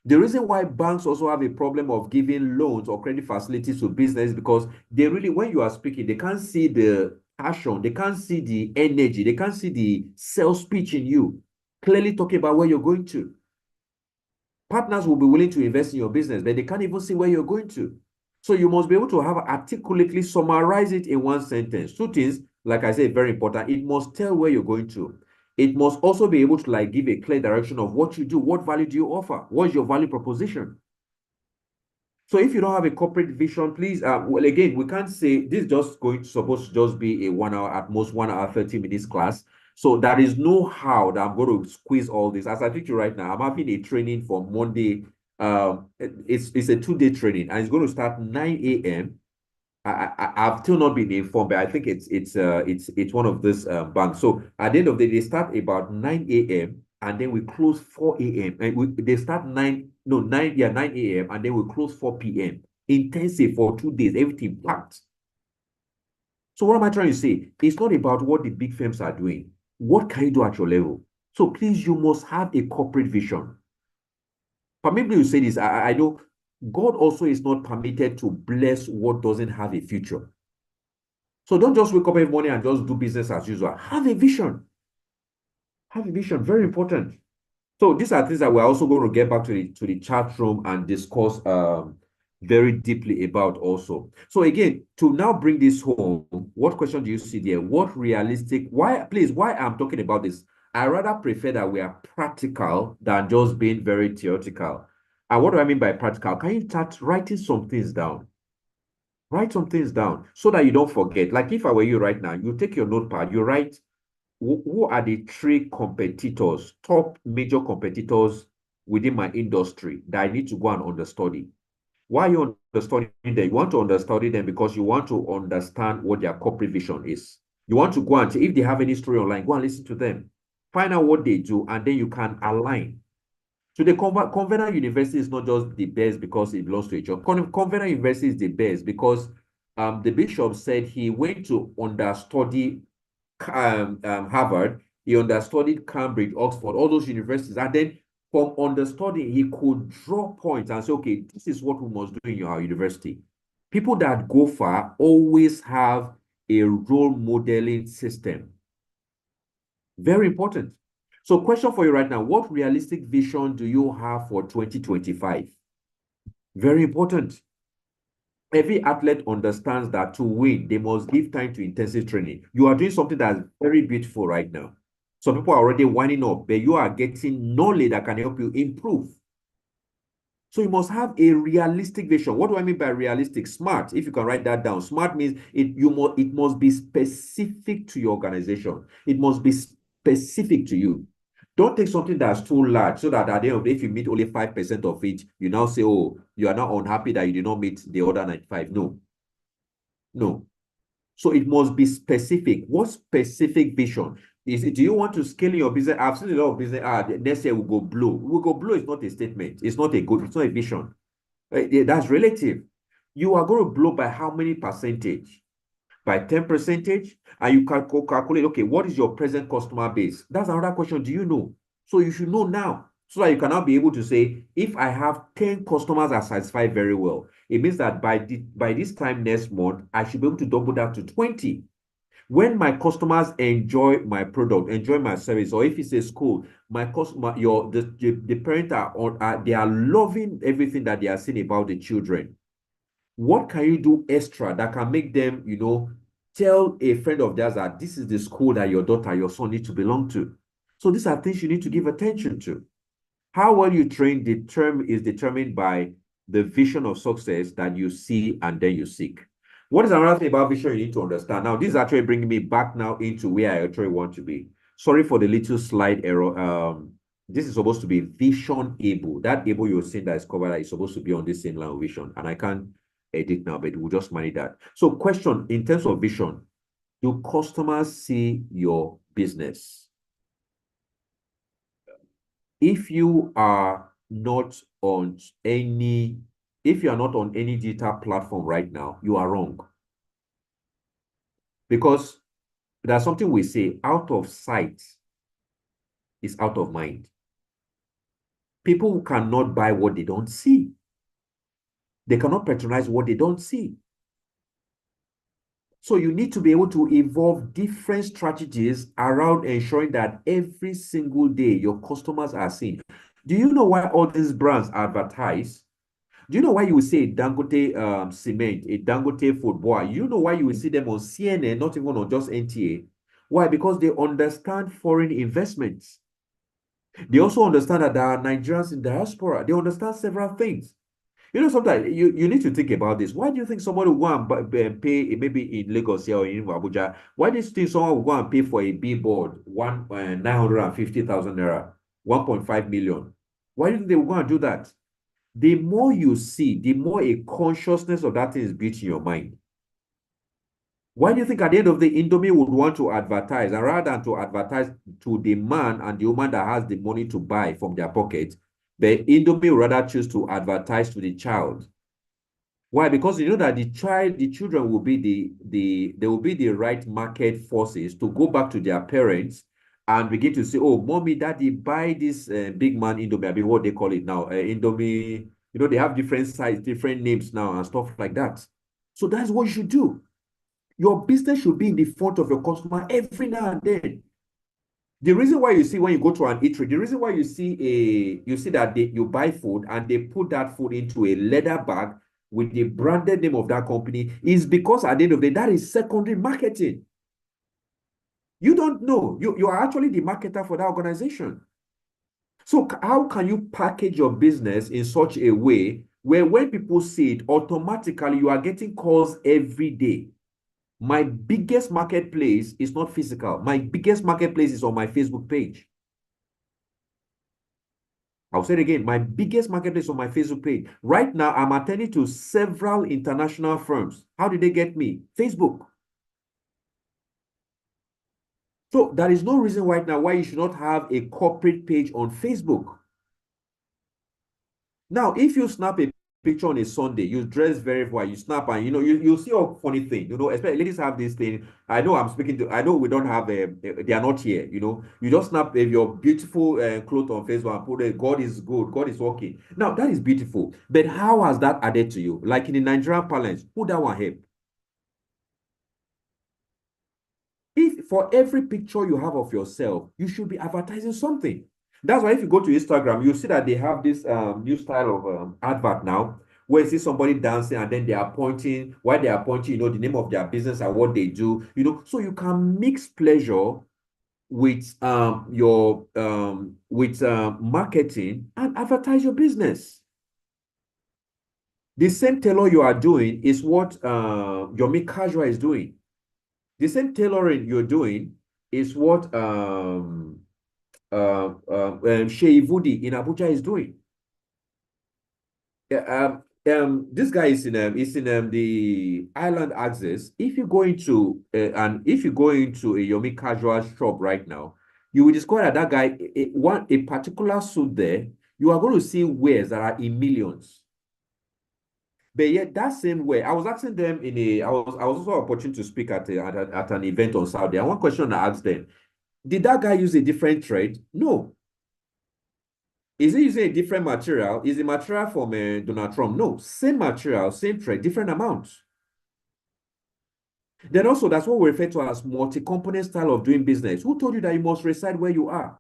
The reason why banks also have a problem of giving loans or credit facilities to business because they really, when you are speaking, they can't see the passion, they can't see the energy, they can't see the sales pitch in you, clearly talking about where you're going to. Partners will be willing to invest in your business, but they can't even see where you're going to. So you must be able to have articulately summarize it in one sentence. Two things, like I said, very important. It must tell where you're going to. It must also be able to like give a clear direction of what you do. What value do you offer? What is your value proposition? So if you don't have a corporate vision, please, well, again, we can't say this is just supposed to just be a 1 hour, at most 1 hour, 30 minutes class. So there is no how that I'm going to squeeze all this. As I teach you right now, I'm having a training for Monday. It's a 2-day training and it's going to start 9 a.m. I've still not been informed, but I think it's one of these banks. So at the end of the day, they start about 9 a.m. and then we close 4 a.m. and they start 9 a.m. and then we close 4 p.m. Intensive for 2 days, everything packed. So what am I trying to say? It's not about what the big firms are doing. What can you do at your level? So please, you must have a corporate vision. But maybe you say this, I know God also is not permitted to bless what doesn't have a future. So don't just wake up every morning and just do business as usual. Have a vision. Have a vision. Very important. So these are things that we're also going to get back to the chat room and discuss very deeply about also. So again, to now bring this home, what question do you see there? What realistic, why I'm talking about this? I rather prefer that we are practical than just being very theoretical. And what do I mean by practical? Can you start writing some things down? Write some things down so that you don't forget. Like if I were you right now, you take your notepad, you write who are the 3 competitors, top major competitors within my industry that I need to go and understudy. Why are you understudying them? You want to understudy them because you want to understand what their corporate vision is. You want to go and see if they have any story online, go and listen to them. Find out what they do, and then you can align. So the Convener University is not just the best because it belongs to a job. Convener University is the best because the bishop said he went to understudy Harvard, he understudied Cambridge, Oxford, all those universities, and then from understudying, he could draw points and say, okay, this is what we must do in our university. People that go far always have a role modeling system. Very important. So question for you right now, what realistic vision do you have for 2025? Very important. Every athlete understands that to win, they must give time to intensive training. You are doing something that's very beautiful right now. Some people are already winding up, but you are getting knowledge that can help you improve. So you must have a realistic vision. What do I mean by realistic? Smart. If you can write that down. Smart means it must be specific to your organization. It must be specific to you. Don't take something that's too large so that at the end of the day, if you meet only 5% of it, you now say, oh, you are now unhappy that you did not meet the other 95. No. No. So it must be specific. What specific vision? Do you want to scale your business? I've seen a lot of business. Next year we'll go blue. We'll go blue is not a statement. It's not a vision. That's relative. You are going to blow by how many percentage? By 10%? And you can calculate, okay, what is your present customer base? That's another question. Do you know? So you should know now, so that you can now be able to say, if I have 10 customers are satisfied very well, it means that by this time next month, I should be able to double that to 20. When my customers enjoy my product, enjoy my service, or if it's a school, my customer, the parents they are loving everything that they are seeing about the children. What can you do extra that can make them, tell a friend of theirs that this is the school that your daughter, your son need to belong to? So these are things you need to give attention to. How well you train is determined by the vision of success that you see and then you seek. What is another thing about vision you need to understand? Now, this is actually bringing me back now into where I actually want to be. Sorry for the little slide error. This is supposed to be vision able. That able you're seeing that is covered is supposed to be on this same line of vision. And I can't edit now, but we'll just manage that. So question, in terms of vision, do customers see your business? If you are not on any digital platform right now, you are wrong. Because there's something we say, out of sight is out of mind. People cannot buy what they don't see. They cannot patronize what they don't see. So you need to be able to evolve different strategies around ensuring that every single day your customers are seen. Do you know why all these brands advertise? Do you know why you will say Dangote cement, a Dangote football? You know why you will see them on CNN, not even on just NTA? Why? Because they understand foreign investments. They also understand that there are Nigerians in diaspora. They understand several things. Sometimes you need to think about this. Why do you think somebody will go and pay, maybe in Lagos here or in Abuja, why do you think someone will go and pay for a billboard, 950,000 naira, 1.5 million? Why do you think they will go and do that? The more you see, the more a consciousness of that thing is built in your mind. Why do you think at the end of the Indomie would want to advertise, and rather than to advertise to the man and the woman that has the money to buy from their pocket, the Indomie would rather choose to advertise to the child? Why? Because you know that the children will be they will be the right market forces to go back to their parents and begin to say, oh, mommy, daddy, buy this big man Indomie. I mean, what they call it now, Indomie. They have different sizes, different names now and stuff like that. So that's what you should do. Your business should be in the front of your customer every now and then. The reason why you see when you go to an eatery, the reason why you see that you buy food and they put that food into a leather bag with the branded name of that company is because at the end of the day, that is secondary marketing. You don't know. You are actually the marketer for that organization. So how can you package your business in such a way where when people see it, automatically you are getting calls every day? My biggest marketplace is not physical. My biggest marketplace is on my Facebook page. I'll say it again. My biggest marketplace on my Facebook page. Right now, I'm attending to several international firms. How did they get me? Facebook. So there is no reason right now why you should not have a corporate page on Facebook. Now, if you snap a picture on a Sunday, you dress very well, you snap, and you see a funny thing, especially ladies have this thing. I know we don't have they are not here, you just snap your beautiful clothes on Facebook and put it, God is good, God is working. Now that is beautiful, but how has that added to you? Like in the Nigerian parlance, who that one help? If for every picture you have of yourself, you should be advertising something. That's why if you go to Instagram, you see that they have this new style of advert now, where you see somebody dancing and then they are pointing, while they are pointing, the name of their business and what they do, so you can mix pleasure with your marketing and advertise your business. The same tailor you are doing is what Yomi Kajwa is doing. The same tailoring you're doing is what Shei Vudi in Abuja is doing. This guy is in the island axis. If you go into if you go into a Yomi Casual shop right now, you will discover that guy a particular suit there. You are going to see wares that are in millions. But yet that same way, I was asking them I was also opportune to speak at an event on Saturday. And one question I asked them: did that guy use a different thread? No. Is he using a different material? Is the material from Donald Trump? No, same material, same thread, different amounts. Then also, that's what we refer to as multi-component style of doing business. Who told you that you must reside where you are?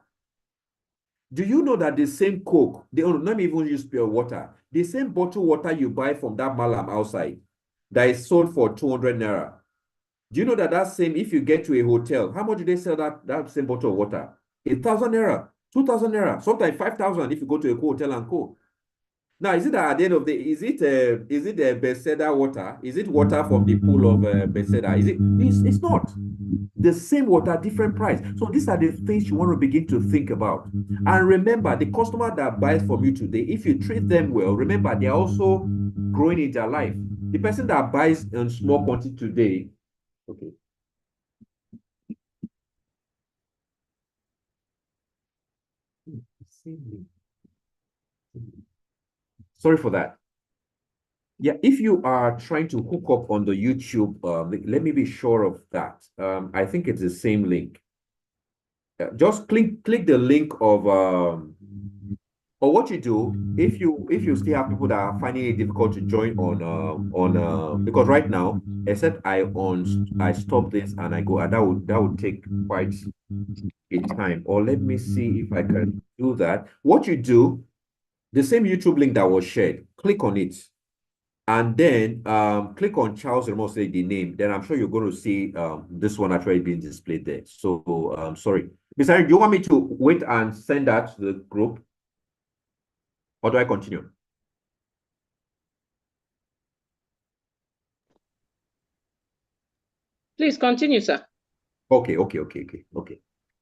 Do you know that the same Coke, let me even use pure water, the same bottled water you buy from that malam outside that is sold for 200 naira. Do you know that same, if you get to a hotel, how much do they sell that same bottle of water? 1,000 naira. 2,000 naira, sometimes 5,000 if you go to a hotel and co. Now, is it that at the end of the day, is it Bethesda water? Is it water from the pool of Bethesda? It's not. The same water, different price. So these are the things you want to begin to think about. And remember, the customer that buys from you today, if you treat them well, remember, they're also growing in their life. The person that buys in small quantity today, okay. Sorry for that. Yeah, if you are trying to hook up on the YouTube, let me be sure of that. I think it's the same link. Just click the link of or what you do if you still have people that are finding it difficult to join on because right now, except I stop this and I go, and that would take quite a time. Or let me see if I can do that. What you do, the same YouTube link that was shared, click on it. And then click on Charles Remose, the name. Then I'm sure you're going to see this one actually being displayed there. So sorry. Mr. Do you want me to wait and send that to the group? Or do I continue? Please continue, sir. Okay.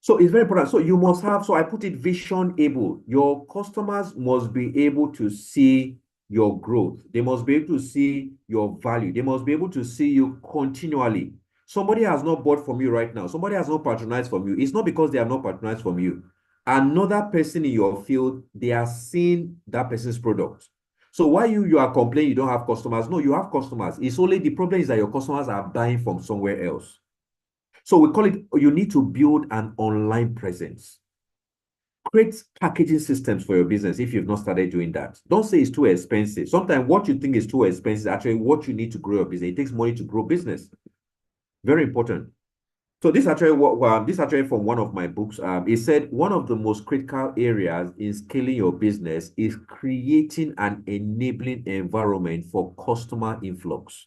So it's very important. So you must have, so I put it vision able. Your customers must be able to see your growth. They must be able to see your value. They must be able to see you continually. Somebody has not bought from you right now. Somebody has not patronized from you. It's not because they have not patronized from you. Another person in your field, they are seeing that person's product. So why you are complaining you don't have customers? No, you have customers. It's only the problem is that your customers are buying from somewhere else. So we call it, you need to build an online presence. Create packaging systems for your business if you've not started doing that. Don't say it's too expensive. Sometimes what you think is too expensive is actually what you need to grow your business. It takes money to grow business. Very important. So this actually from one of my books. It said one of the most critical areas in scaling your business is creating an enabling environment for customer influx.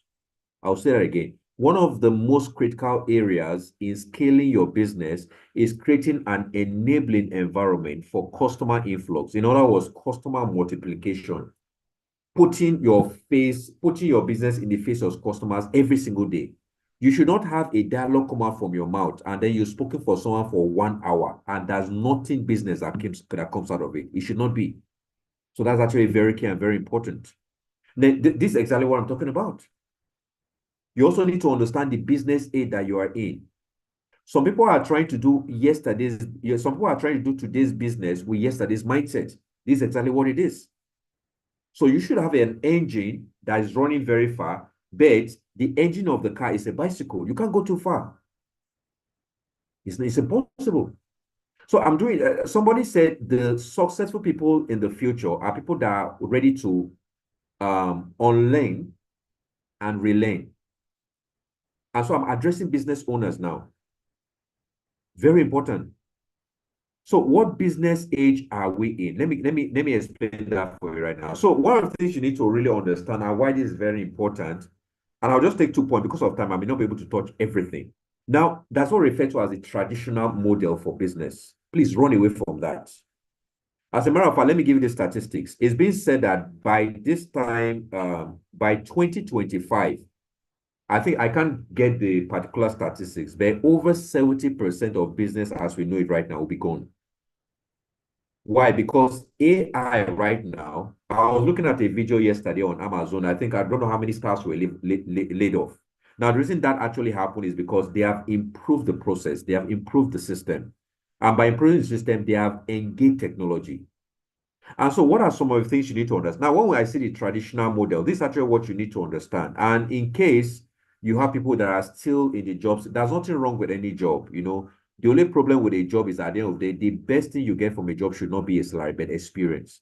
I'll say that again. One of the most critical areas in scaling your business is creating an enabling environment for customer influx. In other words, customer multiplication. Putting your business in the face of customers every single day. You should not have a dialogue come out from your mouth and then you've spoken for someone for 1 hour and there's nothing business that comes out of it. It should not be. So that's actually very key and very important. Then this is exactly what I'm talking about. You also need to understand the business aid that you are in. Some people are trying to do some people are trying to do today's business with yesterday's mindset. This is exactly what it is. So you should have an engine that is running very far, but the engine of the car is a bicycle. You can't go too far. It's impossible. So I'm doing, somebody said the successful people in the future are people that are ready to unlearn and relearn. And so I'm addressing business owners now. Very important. So what business age are we in? Let me explain that for you right now. So one of the things you need to really understand and why this is very important, and I'll just take 2 points because of time. I may not be able to touch everything. Now, that's what we refer to as a traditional model for business. Please run away from that. As a matter of fact, let me give you the statistics. It's been said that by this time, by 2025, I think I can't get the particular statistics, but over 70% of business as we know it right now will be gone. Why? Because AI right now, I was looking at a video yesterday on Amazon. I think I don't know how many staffs were laid off. Now, the reason that actually happened is because they have improved the process, they have improved the system. And by improving the system, they have engaged technology. And so, what are some of the things you need to understand? Now, when I see the traditional model, this is actually what you need to understand. And in case you have people that are still in the jobs, there's nothing wrong with any job. You know, the only problem with a job is at the end of the day, the best thing you get from a job should not be a salary, but experience.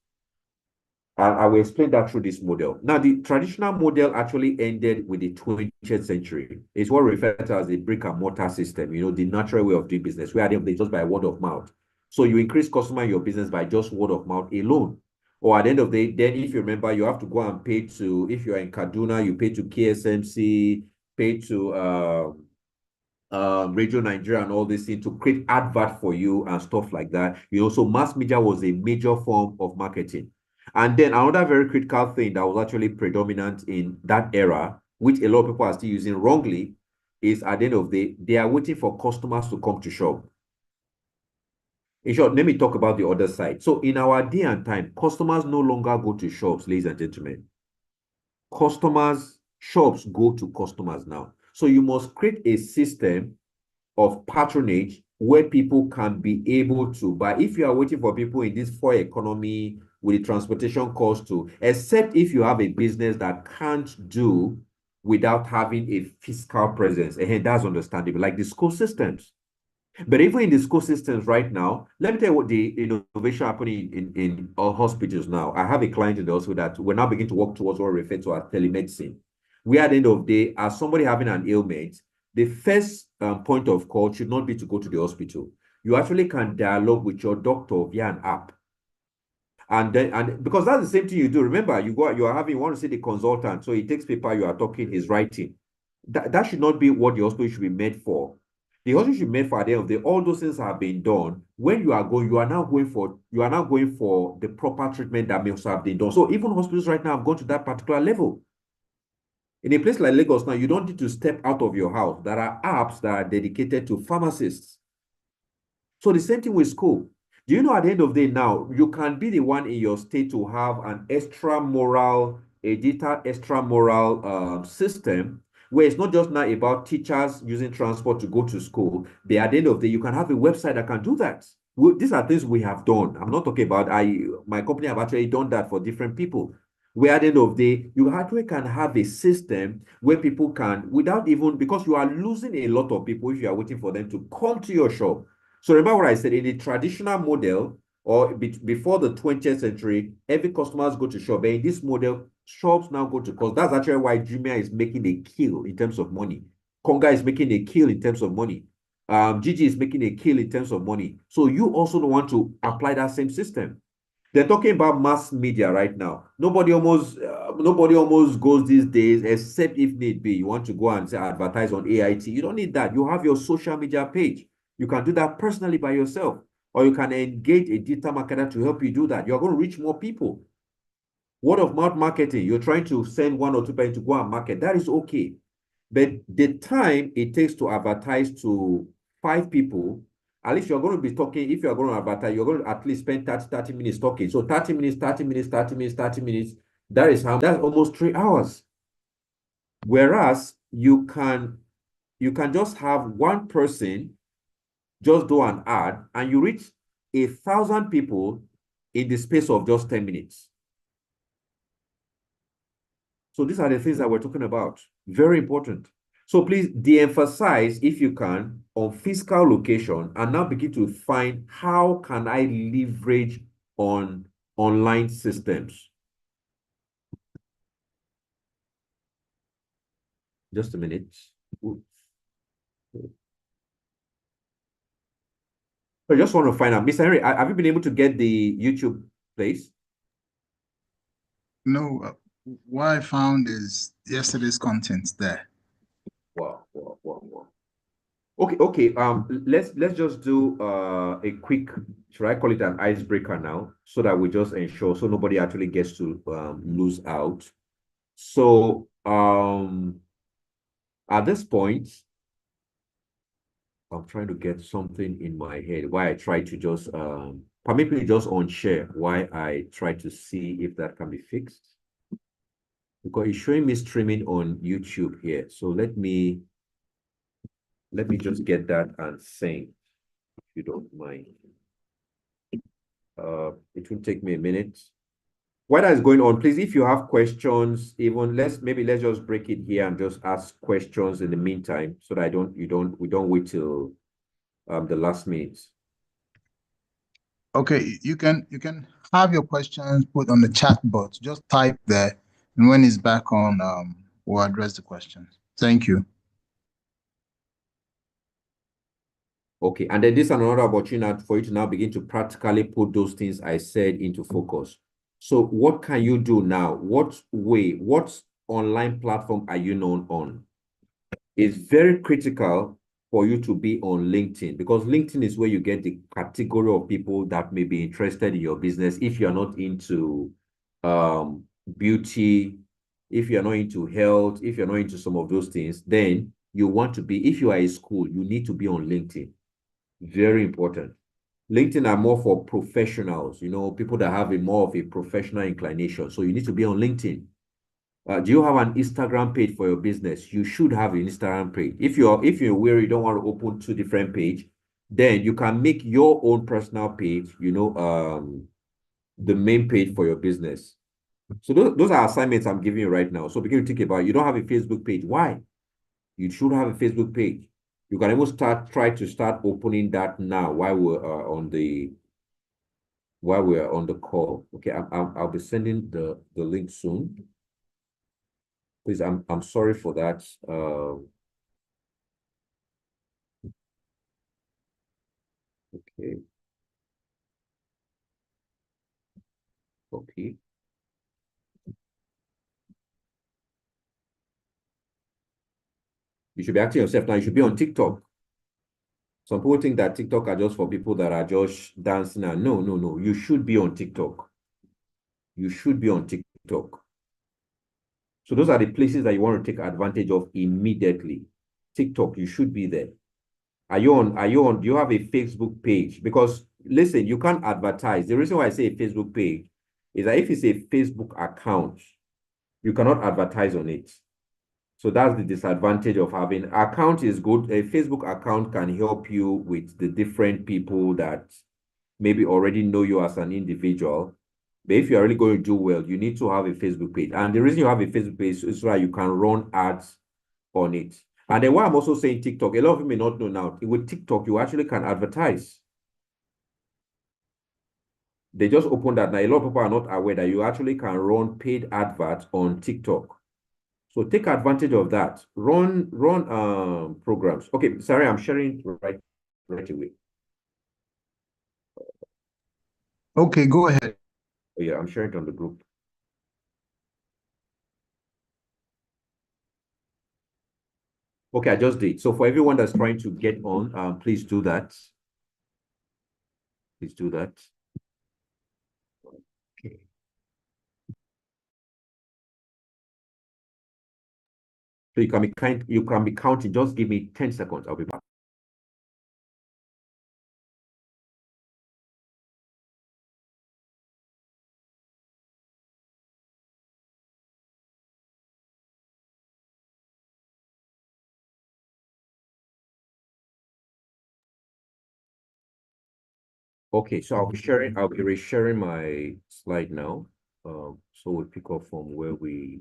And I will explain that through this model. Now, the traditional model actually ended with the 20th century. It's what referred to as the brick and mortar system, you know, the natural way of doing business, where at the end of the day, just by word of mouth. So you increase customer in your business by just word of mouth alone. Or at the end of the day, then if you remember, you have to go and pay to, if you're in Kaduna, you pay to KSMC, pay to Radio Nigeria and all this thing to create advert for you and stuff like that. You know, so mass media was a major form of marketing. And then another very critical thing that was actually predominant in that era, which a lot of people are still using wrongly, is at the end of the day, they are waiting for customers to come to shop. In short, let me talk about the other side. So in our day and time, customers no longer go to shops, ladies and gentlemen. Shops go to customers now. So you must create a system of patronage where people can be able to buy. If you are waiting for people in this full economy with the transportation cost to, except if you have a business that can't do without having a physical presence, and that's understandable, like the school systems. But even in the school systems right now, let me tell you what the innovation happening in our hospitals now. I have a client in the hospital that we're now beginning to work towards what we refer to as telemedicine. We at the end of the day, as somebody having an ailment, the first point of call should not be to go to the hospital. You actually can dialogue with your doctor via an app. And because that's the same thing you do. Remember, you want to see the consultant. So he takes paper, you are talking, he's writing. That should not be what the hospital should be made for. The hospital should be made for at the end of the day. All those things have been done. When you are going, you are now going for the proper treatment that must have been done. So even hospitals right now have gone to that particular level. In a place like Lagos now, you don't need to step out of your house. There are apps that are dedicated to pharmacists. So the same thing with school. Do you know at the end of the day now, you can be the one in your state to have an extramural system where it's not just now about teachers using transport to go to school, but at the end of the day, you can have a website that can do that. These are things we have done. I'm not talking about, my company have actually done that for different people. Where at the end of the day, you actually can have a system where people can, without even, because you are losing a lot of people if you are waiting for them to come to your shop. So remember what I said, in the traditional model, or before the 20th century, every customers go to shop. But in this model, shops now go to, because that's actually why Jumia is making a kill in terms of money. Konga is making a kill in terms of money. Gigi is making a kill in terms of money. So you also want to apply that same system. They're talking about mass media right now. Nobody almost goes these days, except if need be. You want to go and say advertise on AIT. You don't need that. You have your social media page. You can do that personally by yourself, or you can engage a digital marketer to help you do that. You're going to reach more people. Word of mouth marketing, you're trying to send 1 or 2 people to go and market. That is okay. But the time it takes to advertise to 5 people, at least you're going to be talking, if you're going to advertise, you're going to at least spend 30 minutes talking. So 30 minutes, that's almost 3 hours. Whereas you can just have one person just do an ad and you reach 1,000 people in the space of just 10 minutes. So these are the things that we're talking about. Very important. So please de-emphasize, if you can, on physical location and now begin to find how can I leverage on online systems. Just a minute. I just want to find out, Mr. Henry, have you been able to get the YouTube place? No, what I found is yesterday's contents there. Wow. Okay. Let's just do a quick should I call it an icebreaker now, so that we just ensure so nobody actually gets to lose out. So at this point, I'm trying to get something in my head why I try to just permit me just on share why I try to see if that can be fixed, because it's showing me streaming on YouTube here. So let me just get that and sing, if you don't mind. It will take me a minute. While that is going on, please, if you have questions, even let's just break it here and just ask questions in the meantime, so that we don't wait till the last minute. Okay, you can have your questions put on the chat box. Just type there, and when it's back on, we'll address the questions. Thank you. Okay, and then this is another opportunity for you to now begin to practically put those things I said into focus. So what can you do now? What online platform are you known on? It's very critical for you to be on LinkedIn, because LinkedIn is where you get the category of people that may be interested in your business. If you're not into beauty, if you're not into health, if you're not into some of those things, then you want to be, if you are a school, you need to be on LinkedIn. Very important. LinkedIn are more for professionals, people that have more of a professional inclination. So you need to be on LinkedIn. Do you have an Instagram page for your business? You should have an Instagram page. If you're where you don't want to open two different pages, then you can make your own personal page, the main page for your business. So those are assignments I'm giving you right now. So begin to think about it. You don't have a Facebook page. Why? You should have a Facebook page. You can even try to start opening that now while we're on the call. Okay, I'll be sending the link soon. Please, I'm sorry for that. Okay. Okay. You should be acting yourself now. You should be on TikTok. Some people think that TikTok are just for people that are just dancing. And no. You should be on TikTok. You should be on TikTok. So those are the places that you want to take advantage of immediately. TikTok, you should be there. Do you have a Facebook page? Because listen, you can't advertise. The reason why I say a Facebook page is that if it's a Facebook account, you cannot advertise on it. So that's the disadvantage of having account is good. A Facebook account can help you with the different people that maybe already know you as an individual. But if you're really going to do well, you need to have a Facebook page. And the reason you have a Facebook page is so that you can run ads on it. And then why I'm also saying TikTok, a lot of you may not know now, with TikTok, you actually can advertise. They just opened that now. A lot of people are not aware that you actually can run paid adverts on TikTok. So take advantage of that. Run programs. Okay, sorry, I'm sharing right away. Okay, go ahead. Oh, yeah, I'm sharing it on the group. Okay, I just did. So for everyone that's trying to get on, please do that. Please do that. Okay. So you can be counting. Just give me 10 seconds. I'll be back. Okay, so I'll be resharing my slide now. So we'll pick up from where we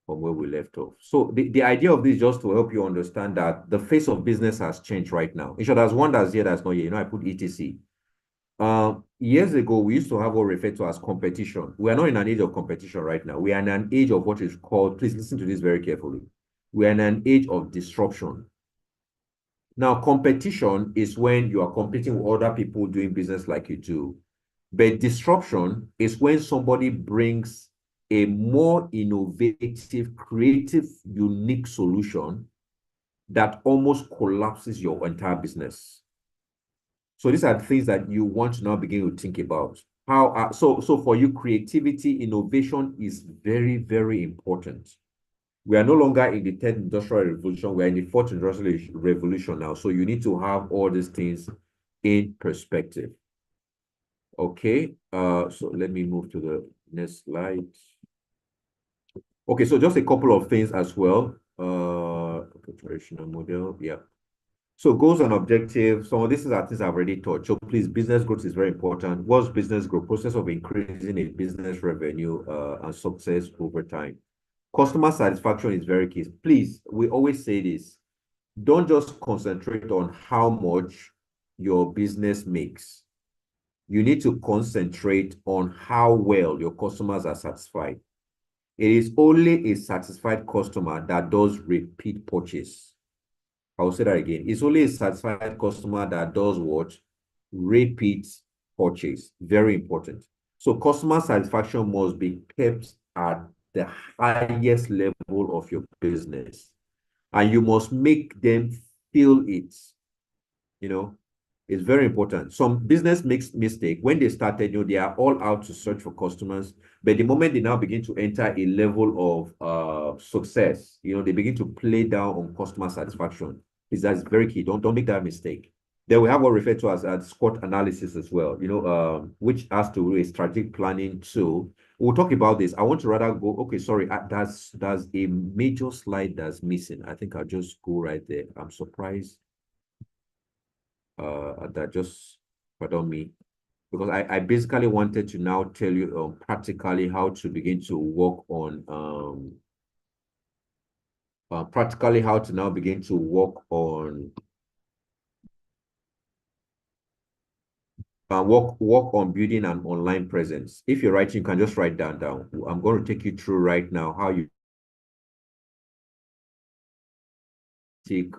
left off. So the idea of this is just to help you understand that the face of business has changed right now. In short, there's one that's here, that's not here. I put ETC. Years ago, we used to have what we refer to as competition. We are not in an age of competition right now. We are in an age of what is called, please listen to this very carefully. We are in an age of disruption. Now, competition is when you are competing with other people doing business like you do. But disruption is when somebody brings a more innovative, creative, unique solution that almost collapses your entire business. So these are the things that you want to now begin to think about. How so for you, creativity, innovation is very, very important. We are no longer in the third industrial revolution. We are in the fourth industrial revolution now. So you need to have all these things in perspective. Okay. So let me move to the next slide. Okay, so just a couple of things as well. Traditional model, yeah. So goals and objectives, some of these are things I've already taught. So please, business growth is very important. What's business growth? Process of increasing a business revenue and success over time. Customer satisfaction is very key. Please, we always say this. Don't just concentrate on how much your business makes. You need to concentrate on how well your customers are satisfied. It is only a satisfied customer that does repeat purchase. I'll say that again. It's only a satisfied customer that does what? Repeat purchase. Very important. So customer satisfaction must be kept at the highest level of your business. And you must make them feel it. You know, it's very important. Some business makes mistake. When they started, they are all out to search for customers. But the moment they now begin to enter a level of success, they begin to play down on customer satisfaction. That's very key. Don't make that mistake. Then we have what referred to as SWOT analysis as well, which has to do with strategic planning too. We'll talk about this. I want to rather go, okay, sorry, that's a major slide that's missing. I think I'll just go right there. I'm surprised that just, pardon me, because I basically wanted to now tell you practically how to begin to work on practically how to now begin to work on work on building an online presence. If you're writing, you can just write that down. I'm going to take you through right now how you take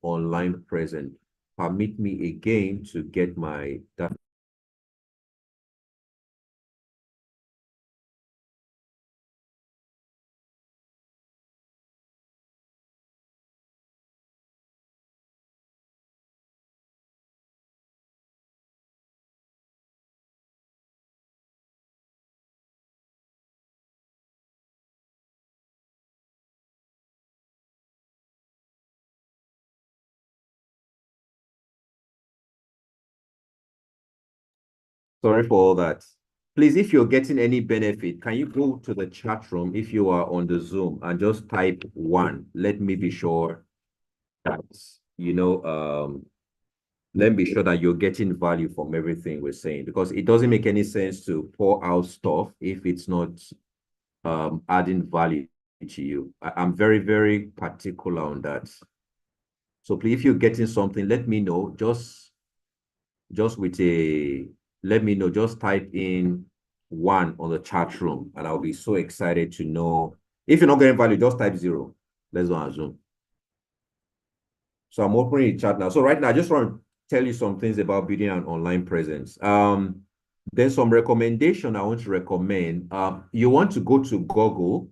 online presence. Permit me again to get my data. Sorry for all that. Please, if you're getting any benefit, can you go to the chat room if you are on the Zoom and just type 1? Let me be sure that, let me be sure that you're getting value from everything we're saying, because it doesn't make any sense to pour out stuff if it's not adding value to you. I'm very, very particular on that. So please, if you're getting something, let me know. Let me know, just type in 1 on the chat room, and I'll be so excited to know. If you're not getting value, just type 0. Let's go on Zoom. So I'm opening the chat now. So right now, I just want to tell you some things about building an online presence. There's some recommendation I want to recommend. You want to go to Google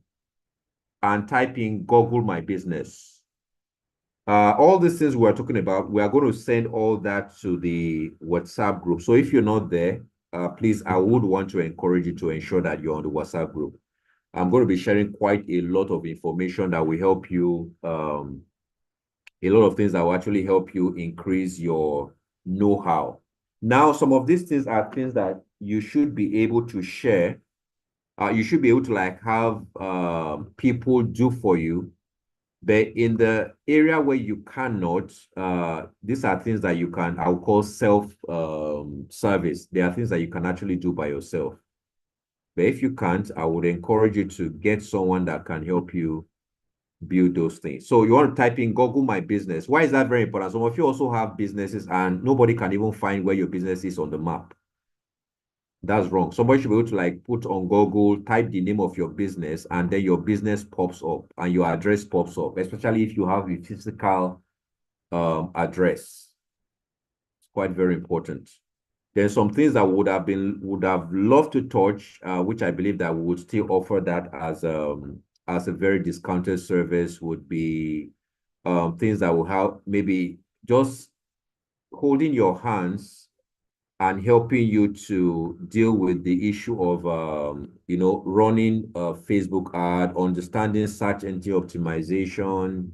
and type in Google My Business. All these things we're talking about, we are going to send all that to the WhatsApp group. So if you're not there, please, I would want to encourage you to ensure that you're on the WhatsApp group. I'm going to be sharing quite a lot of information that will help you, a lot of things that will actually help you increase your know-how. Now, some of these things are things that you should be able to share. You should be able to have people do for you. But in the area where you cannot, these are things that you can, I'll call self-service. There are things that you can actually do by yourself. But if you can't, I would encourage you to get someone that can help you build those things. So you want to type in Google My Business. Why is that very important? Some of you also have businesses and nobody can even find where your business is on the map. That's wrong. Somebody should be able to put on Google, type the name of your business, and then your business pops up and your address pops up, especially if you have a physical address. It's quite very important. There's some things that would have loved to touch, which I believe that we would still offer that as a very discounted service, would be things that will help maybe just holding your hands and helping you to deal with the issue of, running a Facebook ad, understanding search engine optimization,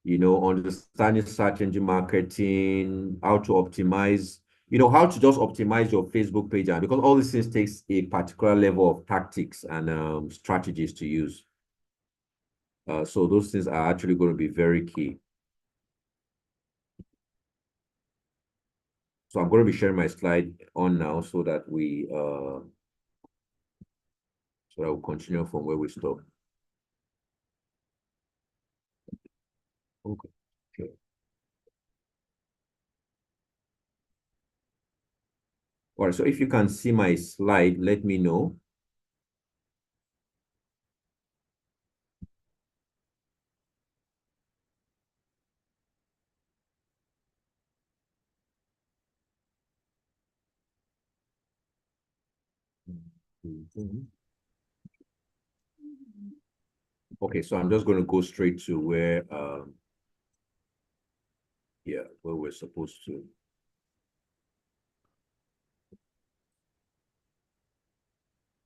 understanding search engine marketing, how to optimize, how to just optimize your Facebook page. And because all these things takes a particular level of tactics and strategies to use. So those things are actually going to be very key. So I'm going to be sharing my slide on now so that we'll continue from where we stop. Okay. All right, so if you can see my slide, let me know. Okay, so I'm just going to go straight to where where we're supposed to.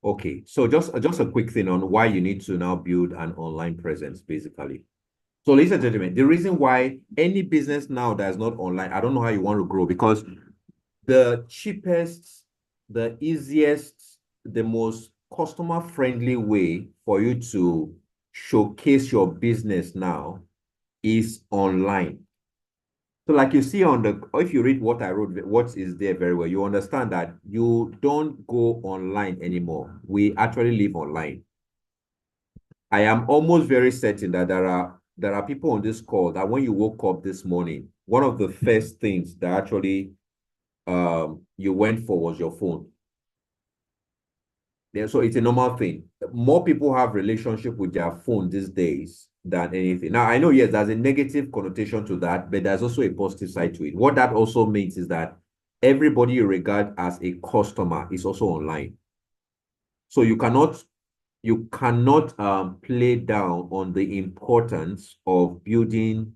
Okay, so just a quick thing on why you need to now build an online presence, basically. So ladies and gentlemen, the reason why any business now that is not online, I don't know how you want to grow, because the cheapest, the easiest, the most customer-friendly way for you to showcase your business now is online. So like you see if you read what I wrote, what is there very well, you understand that you don't go online anymore. We actually live online. I am almost very certain that there are people on this call that when you woke up this morning, one of the first things that actually you went for was your phone. Yeah, so it's a normal thing. More people have relationship with their phone these days than anything. Now, I know, yes, there's a negative connotation to that, but there's also a positive side to it. What that also means is that everybody you regard as a customer is also online. So you cannot play down on the importance of building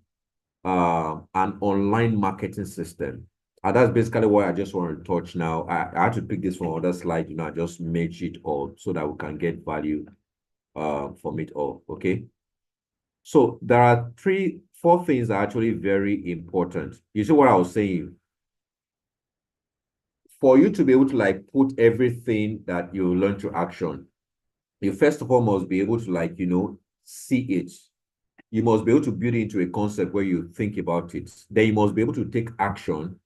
an online marketing system. And that's basically what I just want to touch now. I had to pick this from other slide, I just merge it all so that we can get value from it all. Okay. So there are 4 things that are actually very important. You see what I was saying? For you to be able to put everything that you learn to action, you first of all must be able to see it. You must be able to build it into a concept where you think about it. Then you must be able to take action.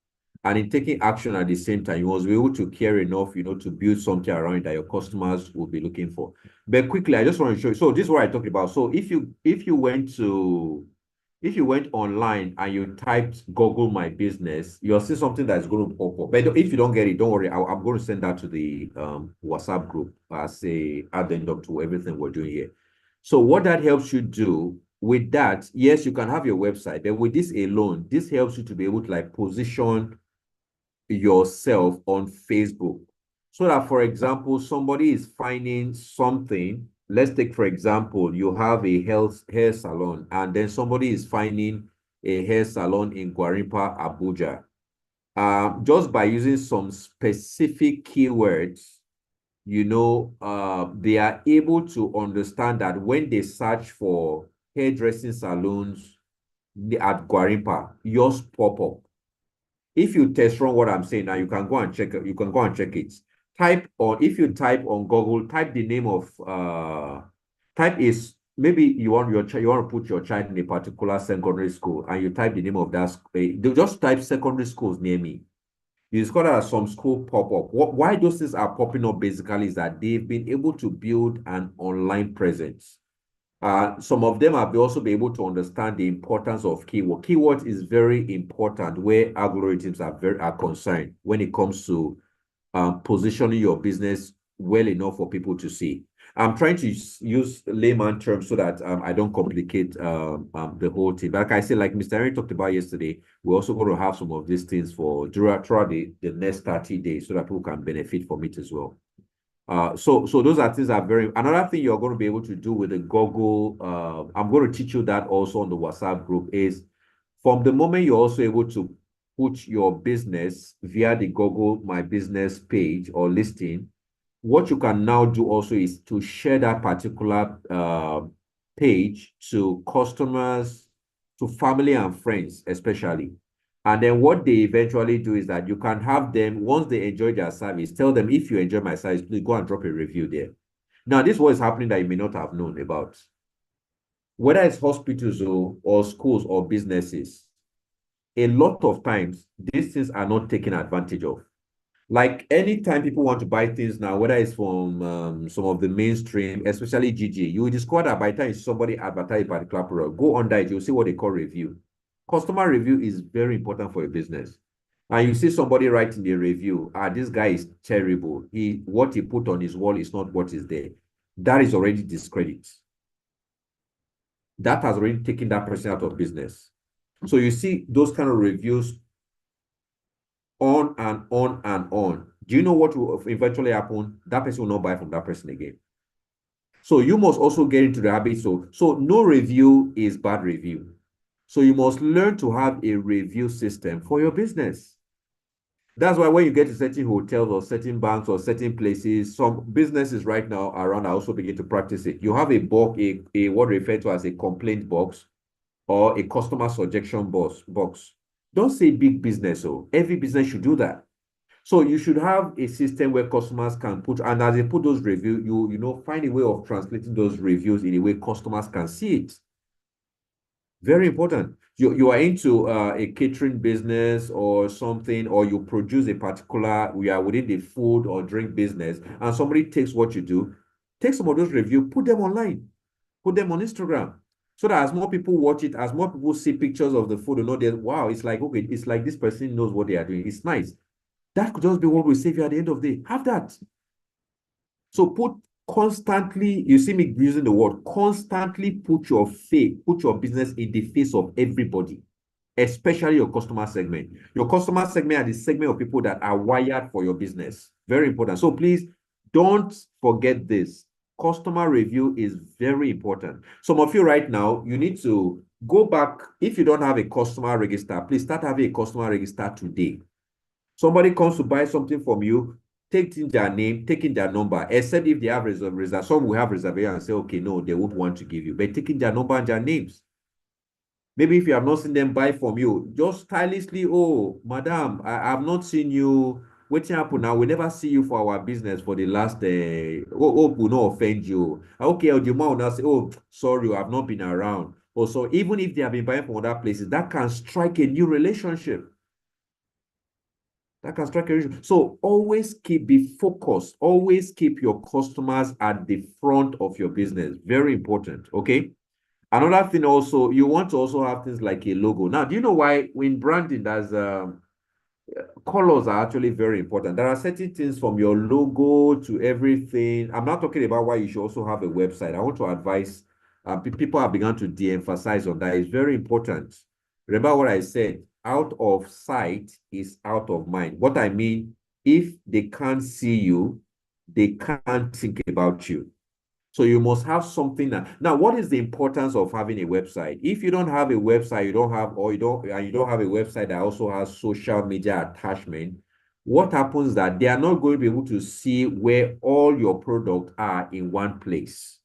And in taking action at the same time, you must be able to care enough, to build something around it that your customers will be looking for. But quickly, I just want to show you. So this is what I talked about. So if you went online and you typed Google My Business, you'll see something that's going to pop up. But if you don't get it, don't worry. I'm going to send that to the WhatsApp group as a addendum to everything we're doing here. So what that helps you do with that, yes, you can have your website, but with this alone, this helps you to be able to position yourself on Facebook. So that, for example, somebody is finding something. Let's take, for example, you have a hair salon, and then somebody is finding a hair salon in Gwarinpa, Abuja. Just by using some specific keywords, they are able to understand that when they search for hairdressing salons at Gwarinpa, yours pop up. If you test run what I'm saying now, you can go and check it. You can go and check it. If you type on Google, type the name of maybe you want to put your child in a particular secondary school, and you type the name of that school. Just type secondary schools near me. You discover that some school pop up. Why those things are popping up basically is that they've been able to build an online presence. Some of them have also been able to understand the importance of keyword. Keyword is very important where algorithms are concerned when it comes to positioning your business well enough for people to see. I'm trying to use layman terms so that I don't complicate the whole thing. But like I said, like Mr. Henry talked about yesterday, we're also going to have some of these things throughout the next 30 days so that people can benefit from it as well. So those are things that are another thing you're going to be able to do with the Google, I'm going to teach you that also on the WhatsApp group, is from the moment you're also able to put your business via the Google My Business page or listing, what you can now do also is to share that particular page to customers, to family and friends, especially. And then what they eventually do is that you can have them, once they enjoy their service, tell them, if you enjoy my service, please go and drop a review there. Now, this is what is happening that you may not have known about. Whether it's hospitals or schools or businesses, a lot of times, these things are not taken advantage of. Like anytime people want to buy things now, whether it's from some of the mainstream, especially GG, you will discover that by the time somebody advertise a particular product, go under it, you'll see what they call review. Customer review is very important for a business. And you see somebody writing a review, this guy is terrible. What he put on his wall is not what is there. That is already discredit. That has already taken that person out of business. So you see those kind of reviews on and on and on. Do you know what will eventually happen? That person will not buy from that person again. So you must also get into the habit. So no review is bad review. So you must learn to have a review system for your business. That's why when you get to certain hotels or certain banks or certain places, some businesses right now around are also begin to practice it. You have a box, a what referred to as a complaint box or a customer suggestion box. Don't say big business. Every business should do that. So you should have a system where customers can put, and as they put those reviews, you find a way of translating those reviews in a way customers can see it. Very important. You are into a catering business or something, or you produce a particular, we are within the food or drink business, and somebody takes what you do, take some of those reviews, put them online, put them on Instagram. So that as more people watch it, as more people see pictures of the food, you know, wow, it's like, okay, it's like this person knows what they are doing. It's nice. That could just be what will save you at the end of the day. Have that. So constantly, you see me using the word, constantly put your business in the face of everybody, especially your customer segment. Your customer segment are the segment of people that are wired for your business. Very important. So please don't forget this. Customer review is very important. Some of you right now, you need to go back. If you don't have a customer register, please start having a customer register today. Somebody comes to buy something from you, taking their name, taking their number, except if they have reservation. Some will have reservation and say, okay, no, they won't want to give you, but taking their number and their names. Maybe if you have not seen them buy from you, just stylishly, oh, madam, I have not seen you. What's happened now? We never see you for our business for the last, will not offend you. Okay, the man will now say, oh, sorry, I've not been around. Oh, so even if they have been buying from other places, that can strike a new relationship. That can strike a relationship. So always be focused. Always keep your customers at the front of your business. Very important, okay? Another thing also, you want to also have things like a logo. Now, do you know why in branding, there's colors are actually very important. There are certain things from your logo to everything. I'm not talking about why you should also have a website. I want to advise, people have begun to de-emphasize on that. It's very important. Remember what I said, out of sight is out of mind. What I mean, if they can't see you, they can't think about you. So you must have something now, what is the importance of having a website? If you don't have a website, you don't have a website that also has social media attachment, what happens that they are not going to be able to see where all your products are in one place.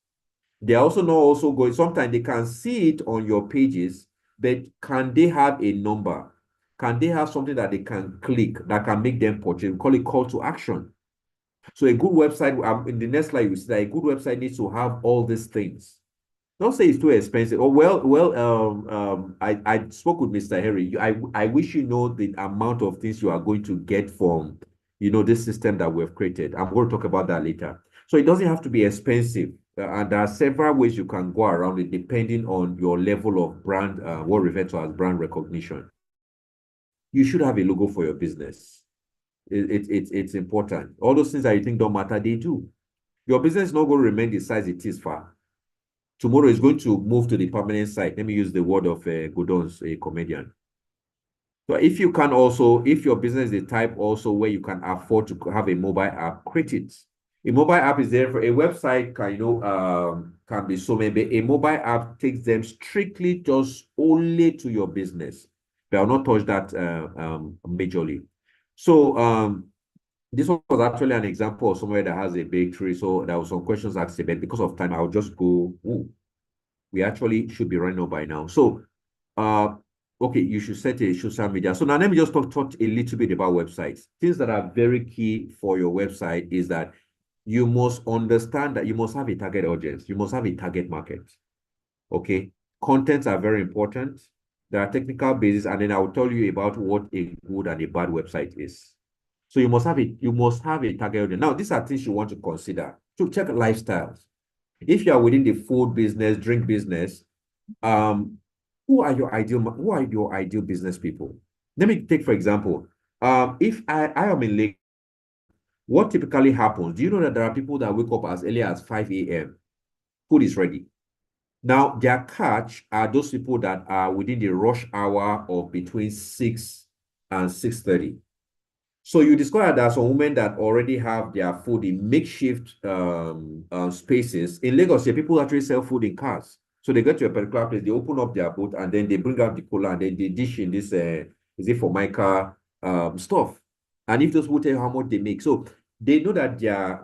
They are also not also going, sometimes they can see it on your pages, but can they have a number? Can they have something that they can click that can make them purchase? We call it call to action. So a good website, in the next slide, you see that a good website needs to have all these things. Don't say it's too expensive. Oh, I spoke with Mr. Harry. I wish you know the amount of things you are going to get from, this system that we've created. I'm going to talk about that later. So it doesn't have to be expensive. And there are several ways you can go around it depending on your level of brand, what referred to as brand recognition. You should have a logo for your business. It's important. All those things that you think don't matter, they do. Your business is not going to remain the size it is far. Tomorrow is going to move to the permanent site. Let me use the word of Godon's, a comedian. So if you can also, if your business is the type also where you can afford to have a mobile app, create it. A mobile app is there for a website can be so maybe a mobile app takes them strictly just only to your business. but I'll not touch that majorly. So this one was actually an example of somewhere that has a bakery. So there was some questions asked, but because of time, I'll just go. Ooh, we actually should be running up by now. So, okay, you should set a social media. So now let me just talk a little bit about websites. Things that are very key for your website is that you must understand that you must have a target audience. You must have a target market. Okay, contents are very important. There are technical bases, and then I will tell you about what a good and a bad website is. So you must have a target audience. Now, these are things you want to consider. To check lifestyles. If you are within the food business, drink business, who are your ideal business people? Let me take, for example, if I am in Lagos, what typically happens? Do you know that there are people that wake up as early as 5 a.m.? Food is ready. Now, their catch are those people that are within the rush hour of between 6 and 6:30. So you discover there are some women that already have their food in makeshift spaces. In Lagos, here, people actually sell food in cars. So they get to a particular place, they open up their boat, and then they bring out the cola, and then they dish in this, is it for Formica stuff. And if those people tell you how much they make. So they know that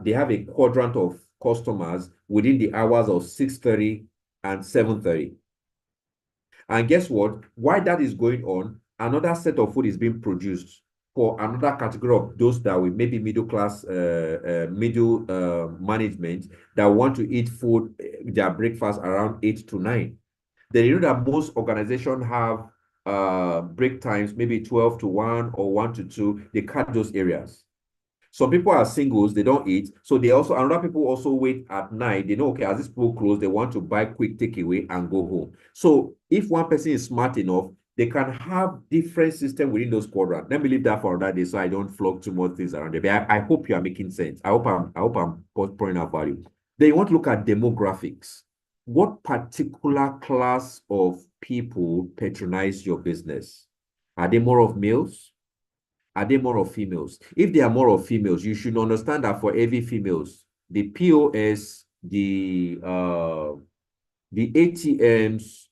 they have a quadrant of customers within the hours of 6:30 and 7:30. And guess what? While that is going on, another set of food is being produced for another category of those that will maybe middle class, middle management that want to eat food, their breakfast around 8 to 9. Then you know that most organizations have break times, maybe 12 to 1 or 1 to 2. They cut those areas. Some people are singles, they don't eat. So another people also wait at night. They know, okay, as this people close, they want to buy quick takeaway and go home. So if one person is smart enough, they can have different system within those quadrants. Let me leave that for another day so I don't flog too much things around there. But I hope you are making sense. I hope I'm pouring out value. Then you want to look at demographics. What particular class of people patronize your business? Are they more of males? Are they more of females? If they are more of females, you should understand that for every females, the POS, the ATMs,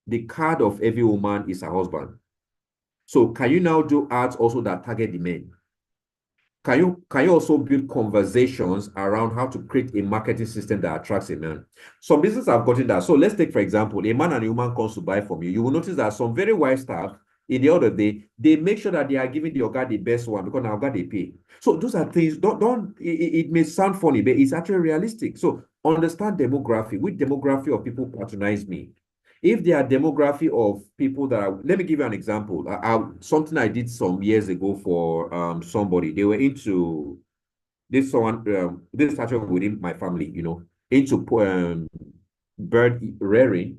the card of every woman is her husband. So can you now do ads also that target the men? Can you also build conversations around how to create a marketing system that attracts a man? Some businesses have gotten that. So let's take, for example, a man and a woman comes to buy from you. You will notice that some very wise staff, in the other day, they make sure that they are giving the Oga the best one because now Oga they pay. So those are things, it may sound funny, but it's actually realistic. So understand demography. Which demography of people patronize me? If there are demography of people that are, let me give you an example. Something I did some years ago for somebody. They were into this this actually within my family, into bird rearing.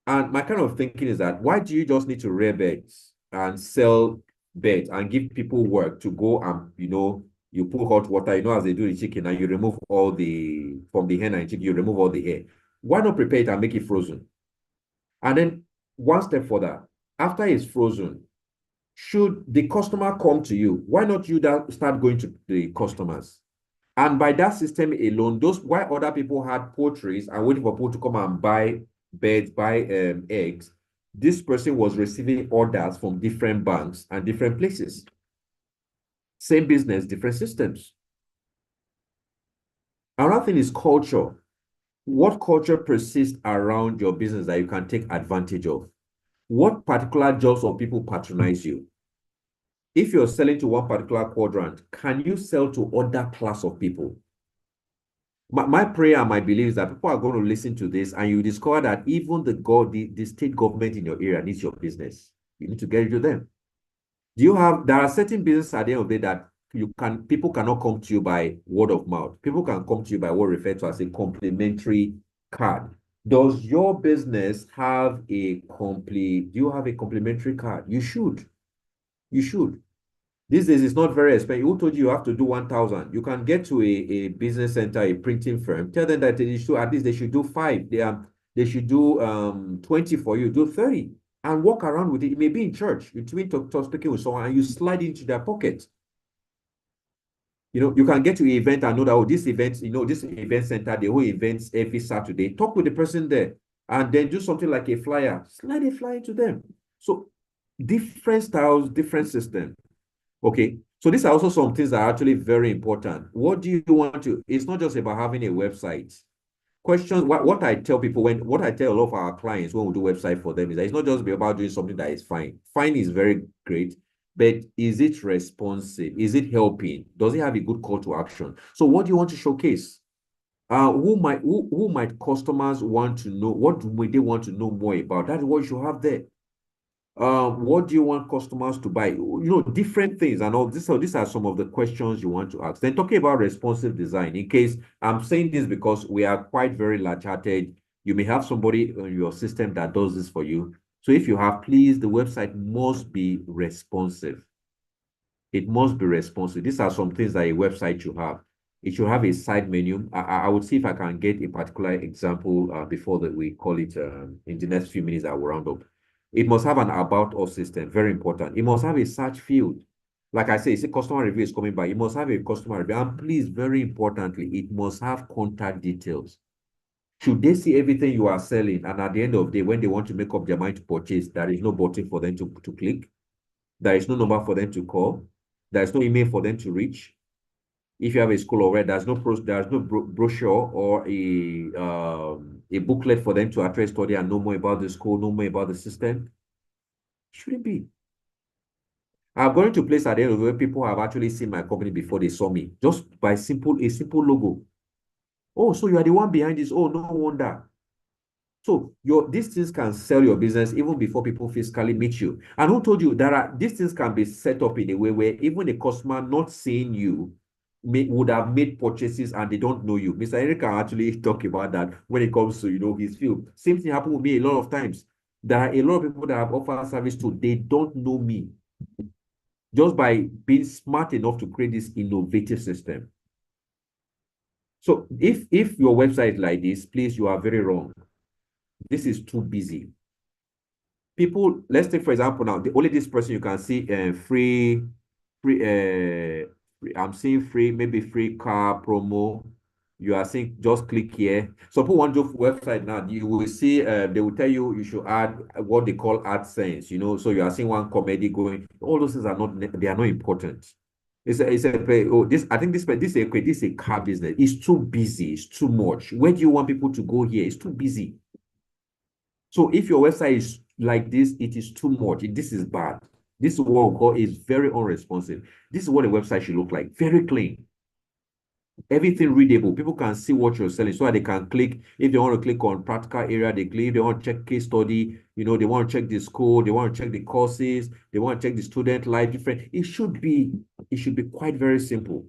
And my kind of thinking is that why do you just need to rear birds and sell birds and give people work to go and, you put hot water, as they do the chicken, and you remove from the hen and chicken, you remove all the hair. Why not prepare it and make it frozen? And then one step further, after it's frozen, should the customer come to you, why not you start going to the customers? And by that system alone, why other people had poultries and waiting for people to come and buy birds, buy eggs, this person was receiving orders from different banks and different places. Same business, different systems. Another thing is culture. What culture persists around your business that you can take advantage of? What particular jobs or people patronize you? If you're selling to one particular quadrant, can you sell to other class of people? My prayer and my belief is that people are going to listen to this and you discover that even the state government in your area needs your business. You need to get into them. There are certain businesses at the end of the day that people cannot come to you by word of mouth. People can come to you by what referred to as a complimentary card. Does your business have do you have a complimentary card? You should. You should. These days, it's not very expensive. Who told you have to do 1,000? You can get to a business center, a printing firm, tell them that at least they should do 5. They should do 20 for you, do 30, and walk around with it. It may be in church, between speaking with someone, and you slide into their pocket. You can get to an event and know that, this event, this event center, they hold events every Saturday. Talk with the person there, and then do something like a flyer. Slide a flyer to them. So different styles, different system. Okay, so these are also some things that are actually very important. What do you want to? It's not just about having a website. Questions. What I tell people what I tell a lot of our clients when we do website for them is that it's not just about doing something that is fine. Fine is very great, but is it responsive? Is it helping? Does it have a good call to action? So what do you want to showcase? Who might customers want to know? What would they want to know more about? That's what you should have there. What do you want customers to buy? Different things and all this. So these are some of the questions you want to ask. Then talking about responsive design, in case I'm saying this because we are quite very large-hearted. You may have somebody on your system that does this for you. So if you have, please, the website must be responsive. It must be responsive. These are some things that a website should have. It should have a side menu. I would see if I can get a particular example before that we call it in the next few minutes I will round up. It must have an about us system, very important. It must have a search field. Like I say, it's a customer review is coming by. It must have a customer review. And please, very importantly, it must have contact details. Should they see everything you are selling, and at the end of the day, when they want to make up their mind to purchase, there is no button for them to click. There is no number for them to call. There is no email for them to reach. If you have a school already, there's no brochure or a booklet for them to actually study and know more about the school, know more about the system. Shouldn't be. I'm going to a place at the end of the way people have actually seen my company before they saw me, just by a simple logo. Oh, so you are the one behind this. Oh, no wonder. So these things can sell your business even before people physically meet you. And who told you these things can be set up in a way where even a customer not seeing you would have made purchases and they don't know you. Mr. Eric can actually talk about that when it comes to his field. Same thing happened with me a lot of times. There are a lot of people that have offered service to, they don't know me. Just by being smart enough to create this innovative system. So if your website is like this, please, you are very wrong. This is too busy. People, let's take for example now, only this person you can see I'm seeing maybe free car promo. You are seeing just click here. So people want to do website now, you will see they will tell you should add what they call AdSense, so you are seeing one comedy going. All those things are not important. I think this is a car business. It's too busy, it's too much. Where do you want people to go here? It's too busy. So if your website is like this, it is too much. This is bad. This is what we call is very unresponsive. This is what a website should look like. Very clean. Everything readable. People can see what you're selling so that they can click. If they want to click on practical area, they click. If they want to check case study, they want to check the school, they want to check the courses, they want to check the student life different. It should be quite very simple.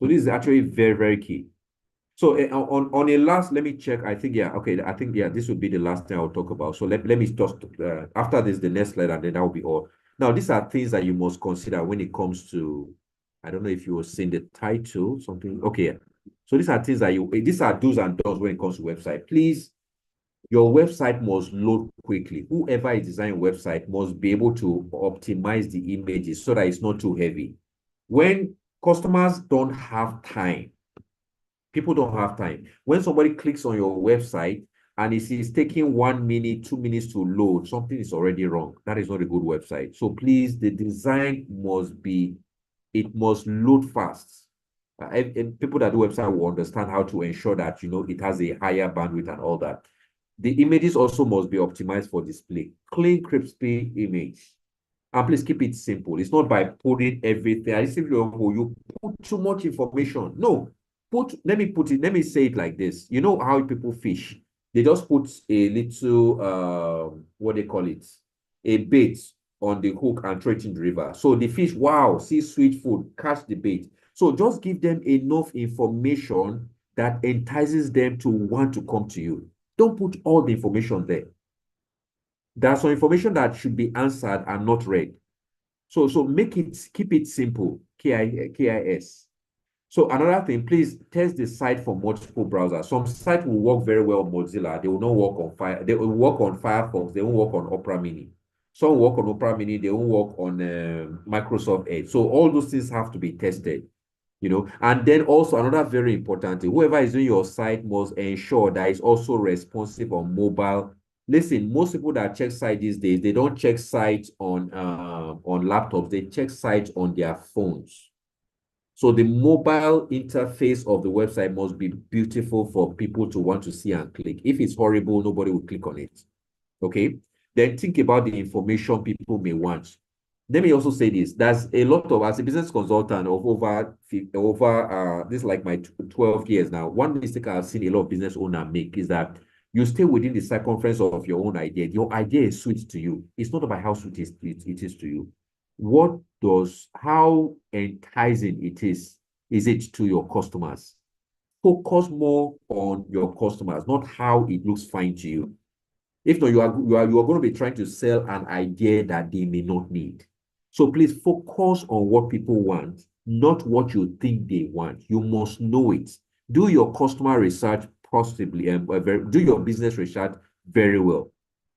So this is actually very, very key. So on a last, let me check. I think, this would be the last thing I'll talk about. So let me just, after this, the next slide, and then that will be all. Now, these are things that you must consider when it comes to, I don't know if you were seeing the title, something. Okay. So these are things these are do's and don'ts when it comes to website. Please, your website must load quickly. Whoever is designing a website must be able to optimize the images so that it's not too heavy. When customers don't have time, people don't have time. When somebody clicks on your website and it's taking 1 minute, 2 minutes to load, something is already wrong. That is not a good website. So please, the design it must load fast. And people that do website will understand how to ensure that, it has a higher bandwidth and all that. The images also must be optimized for display. Clean, crispy image. And please keep it simple. It's not by putting everything. You put too much information. No. Let me say it like this. You know how people fish? They just put a little what they call it, a bait on the hook and throw it in the river. So the fish, wow, see sweet food, catch the bait. So just give them enough information that entices them to want to come to you. Don't put all the information there. There's some information that should be answered and not read. So keep it simple. KIS. So another thing, please test the site for multiple browsers. Some sites will work very well on Mozilla. They will not work on They will work on Firefox. They won't work on Opera Mini. Some work on Opera Mini. They won't work on Microsoft Edge. So all those things have to be tested. And then also another very important thing, whoever is doing your site must ensure that it's also responsive on mobile Listen, most people that check site these days, they don't check sites on laptops, they check sites on their phones. So the mobile interface of the website must be beautiful for people to want to see and click. If it's horrible, nobody will click on it. Okay? Then think about the information people may want. Let me also say this. There's a lot of, as a business consultant of over this is like my 12 years now. One mistake I've seen a lot of business owners make is that you stay within the circumference of your own idea. Your idea is sweet to you. It's not about how sweet it is to you. How enticing it is it to your customers? Focus more on your customers, not how it looks fine to you. If not, you are going to be trying to sell an idea that they may not need. So please focus on what people want, not what you think they want. You must know it. Do your customer research possibly, and do your business research very well.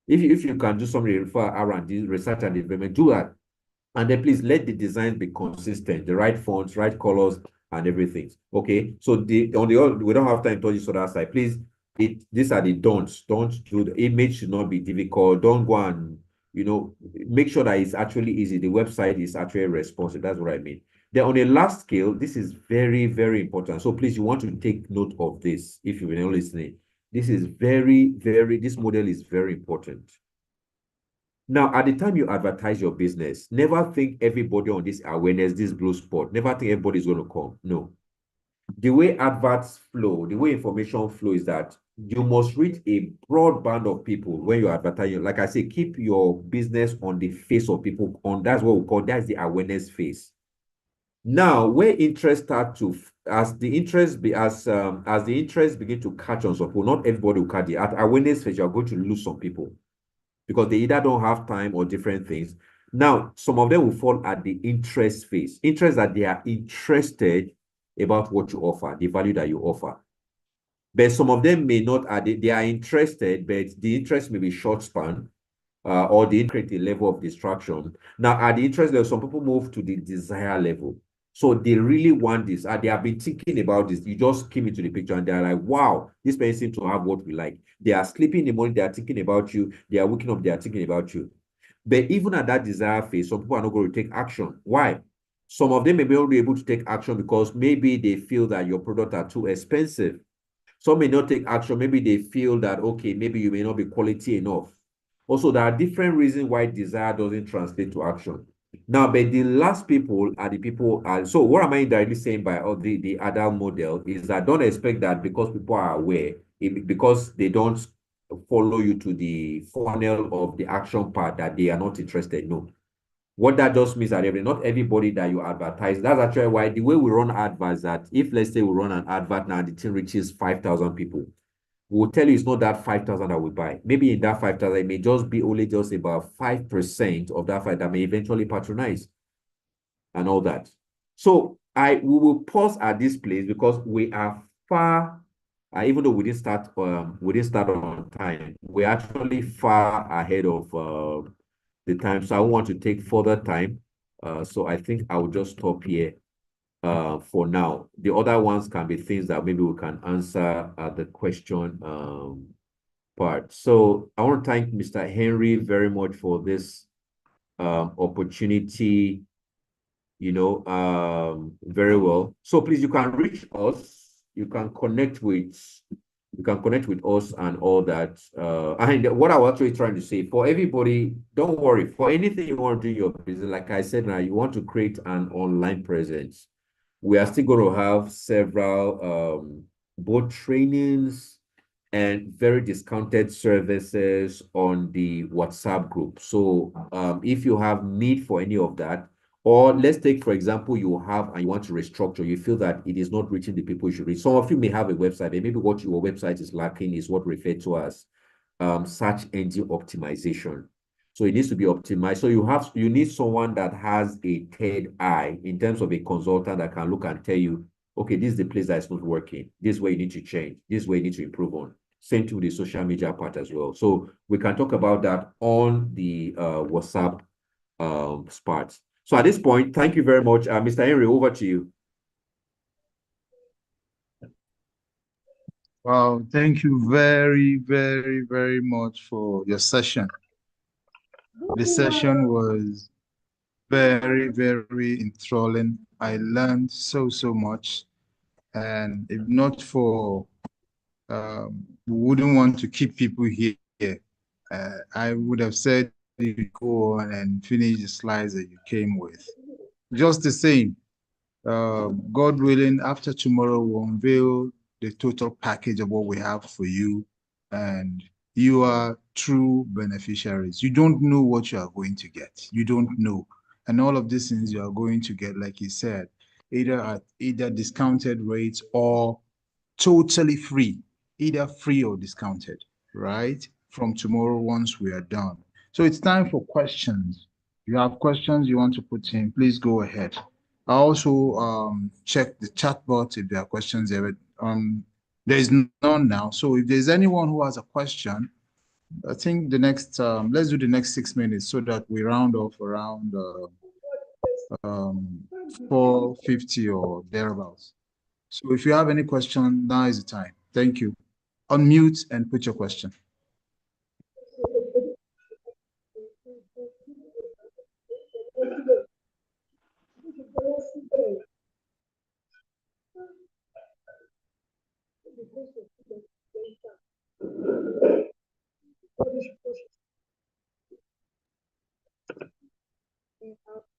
If you can do something for R&D, research and development, do that. And then please let the design be consistent, the right fonts, right colors, and everything. Okay. So we don't have time to touch this other side. Please, these are the don'ts. Don't do the image should not be difficult. Don't go and make sure that it's actually easy. The website is actually responsive. That's what I mean. Then on a last scale, this is very, very important. So please, you want to take note of this if you've been listening. This is this model is very important. Now, at the time you advertise your business, never think everybody on this awareness, this blue spot, never think everybody's going to come. No. The way adverts flow, the way information flow is that you must reach a broad band of people when you're advertising. Like I say, keep your business on the face of people. That's what we call, that's the awareness phase. Now, where interest start to, as the interest begin to catch on some people, not everybody will catch it. At awareness phase, you're going to lose some people, because they either don't have time or different things. Now, some of them will fall at the interest phase. Interest that they are interested about what you offer, the value that you offer. But some of them may not, they are interested, but the interest may be short span, or they create a level of distraction. Now, at the interest level, some people move to the desire level. So they really want this. They have been thinking about this. You just came into the picture and they're like, wow, this person seems to have what we like. They are sleeping in the morning, they are thinking about you. They are waking up, they are thinking about you. But even at that desire phase, some people are not going to take action. Why? Some of them may not be able to take action because maybe they feel that your products are too expensive. Some may not take action. Maybe they feel that, okay, maybe you may not be quality enough. Also, there are different reasons why desire doesn't translate to action. Now, but the last people are the people. So what am I indirectly saying by the other model is that don't expect that because people are aware, because they don't follow you to the funnel of the action part, that they are not interested. No. What that just means that not everybody that you advertise, that's actually why the way we run adverts, that if let's say we run an advert now, the thing reaches 5,000 people, we'll tell you it's not that 5,000 that we buy. Maybe in that 5,000, it may just be only just about 5% of that 5 that may eventually patronize and all that. So we will pause at this place because we are far, even though we didn't start on time, we're actually far ahead of the time. So I want to take further time. So I think I will just stop here for now. The other ones can be things that maybe we can answer at the question part. So I want to thank Mr. Henry very much for this opportunity, very well. So please, you can reach us, you can connect with us and all that. And what I was actually trying to say, for everybody, don't worry, for anything you want to do in your business, like I said, now you want to create an online presence, we are still going to have several both trainings and very discounted services on the WhatsApp group. So if you have need for any of that, or let's take, for example, you have and you want to restructure, you feel that it is not reaching the people you should reach. Some of you may have a website, and maybe what your website is lacking is what referred to as search engine optimization. So it needs to be optimized. So you need someone that has a third eye in terms of a consultant that can look and tell you, okay, this is the place that is not working. This is where you need to change. This is where you need to improve on. Same to the social media part as well. So we can talk about that on the WhatsApp part. So at this point, thank you very much. Mr. Henry, over to you. Wow, thank you very, very, very much for your session. The session was very, very enthralling. I learned so, so much. And if not for, we wouldn't want to keep people here. I would have said you could go on and finish the slides that you came with. Just the same, God willing, after tomorrow, we'll unveil the total package of what we have for you. And you are true beneficiaries. You don't know what you are going to get. You don't know. And all of these things you are going to get, like you said, either discounted rates or totally free, either free or discounted, right? From tomorrow once we are done. So it's time for questions. If you have questions you want to put in, please go ahead. I also check the chat box if there are questions there. There is none now. So if there's anyone who has a question, I think the next let's do the next 6 minutes so that we round off around 4:50 or thereabouts. So if you have any question, now is the time. Thank you. Unmute and put your question.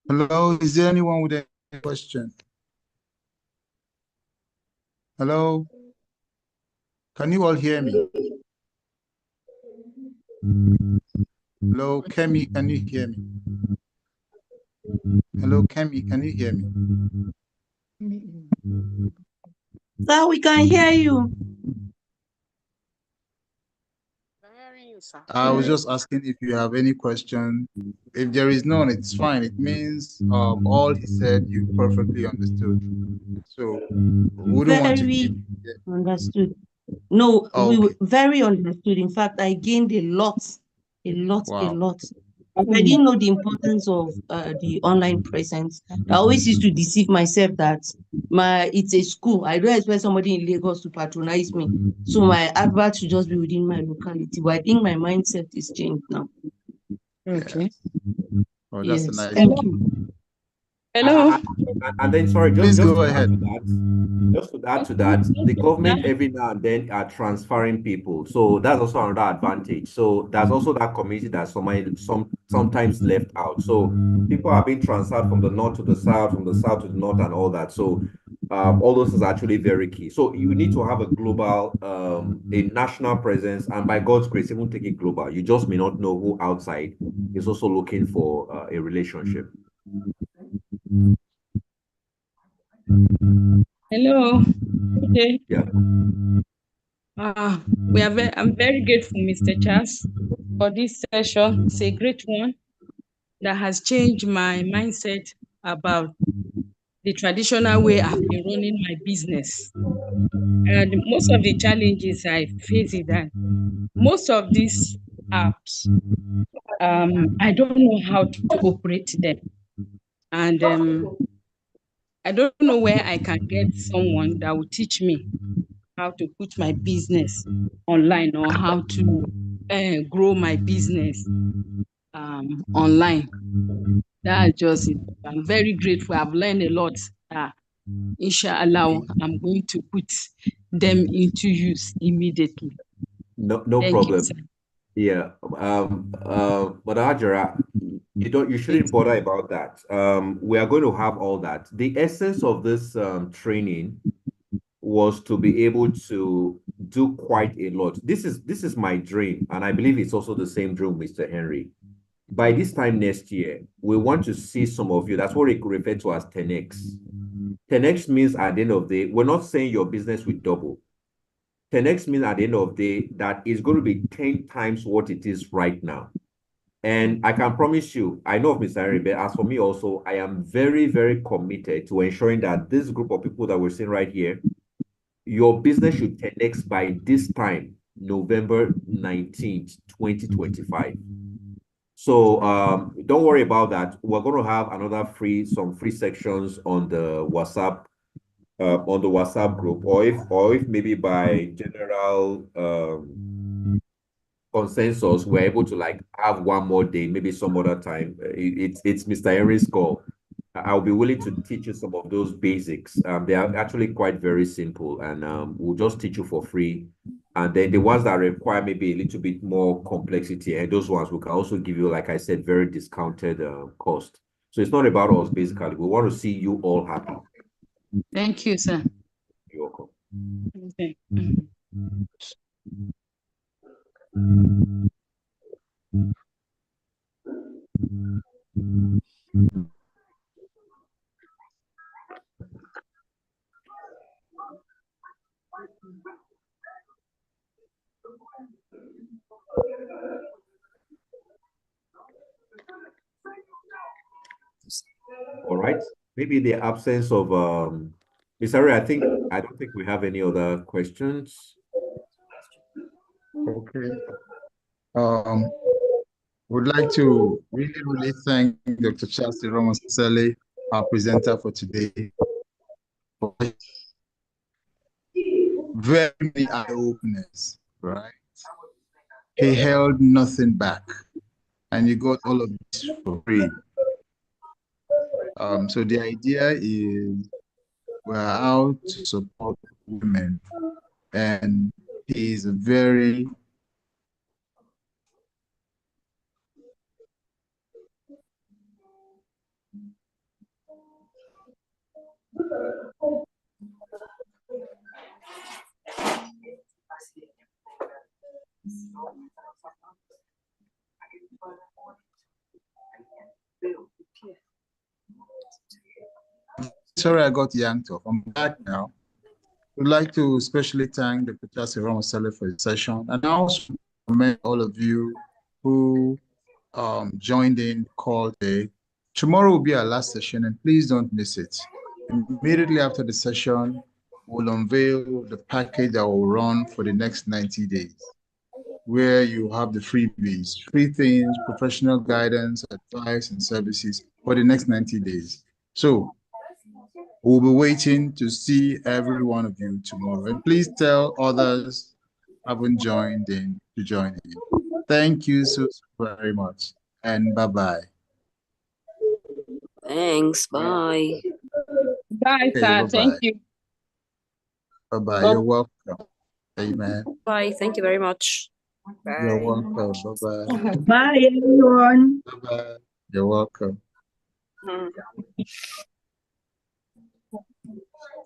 Hello, is there anyone with a question? Hello? Can you all hear me? Hello, Kemi, can you hear me? Hello, Kemi, can you hear me? Sir, we can hear you. I was just asking if you have any question. If there is none, it's fine. It means all he said you perfectly understood. So we wouldn't want to keep. Very understood. No, Oh, we were okay. very understood. In fact, I gained a lot. Wow. I didn't know the importance of the online presence. I always used to deceive myself that it's a school. I don't expect somebody in Lagos to patronize me. So my advert should just be within my locality. But I think my mindset is changed now. Okay. Oh, that's a Yes, nice thank one. you. Hello. And then, sorry, Please just go to add ahead. to that, just to add to that, the government every now and then are transferring people. So that's also another advantage. So there's also that community that sometimes left out. So people are being transferred from the north to the south, from the south to the north, and all that. So all those is actually very key. So you need to have a global, a national presence, and by God's grace, even take it global. You just may not know who outside is also looking for a relationship. Hello. Okay. Yeah. I'm very grateful, Mr. Charles, for this session. It's a great one that has changed my mindset about the traditional way I've been running my business. And most of the challenges I face is that most of these apps, I don't know how to operate them. And I don't know where I can get someone that will teach me how to put my business online or how to grow my business online. That's just it. I'm very grateful. I've learned a lot. Inshallah, I'm going to put them into use immediately. No Thank you, problem. sir. Yeah. But Ajara, you shouldn't bother about that. We are going to have all that. The essence of this training was to be able to do quite a lot. This is my dream, and I believe it's also the same dream, Mr. Henry. By this time next year, we want to see some of you. That's what we refer to as 10x. 10x means at the end of the day, we're not saying your business will double. 10x means at the end of the day that it's going to be 10 times what it is right now. And I can promise you, I know of Mr. Henry, but as for me also, I am very, very committed to ensuring that this group of people that we're seeing right here, your business should 10x by this time, November 19th, 2025. So don't worry about that. We're going to have some free sections on the WhatsApp on the WhatsApp group, or if maybe by general consensus, we're able to like have one more day, maybe some other time. It's Mr. Henry's call. I'll be willing to teach you some of those basics. They are actually quite very simple, and we'll just teach you for free. And then the ones that require maybe a little bit more complexity, and those ones we can also give you, like I said, very discounted cost. So it's not about us, basically. We want to see you all happy. Thank you, sir. You're welcome. Okay. All right. Maybe the absence of Mr. Ray, I don't think we have any other questions. Okay. Would like to really thank Dr. Charles Romosele, our presenter for today, for very many eye-openers, right? He held nothing back, and you got all of this for free. So the idea is we're out to support women, and he is a very sorry I got yanked off. I'm back now. We'd like to especially thank Dr. Charles Romosele for his session, and I also commend all of you who joined in the call today. Tomorrow will be our last session, and please don't miss it. Immediately after the session, we'll unveil the package that will run for the next 90 days, where you have the freebies, free things, professional guidance, advice, and services for the next 90 days. So we'll be waiting to see every one of you tomorrow. And please tell others who haven't joined in to join in. Thank you so very much, and bye-bye. Thanks. Bye. Bye, Okay, sir. bye-bye. Thank you. Bye-bye. You're welcome. Amen. Bye. Thank you very much. You're Bye. welcome. Bye-bye. Bye, everyone. Bye-bye. You're welcome. Mm.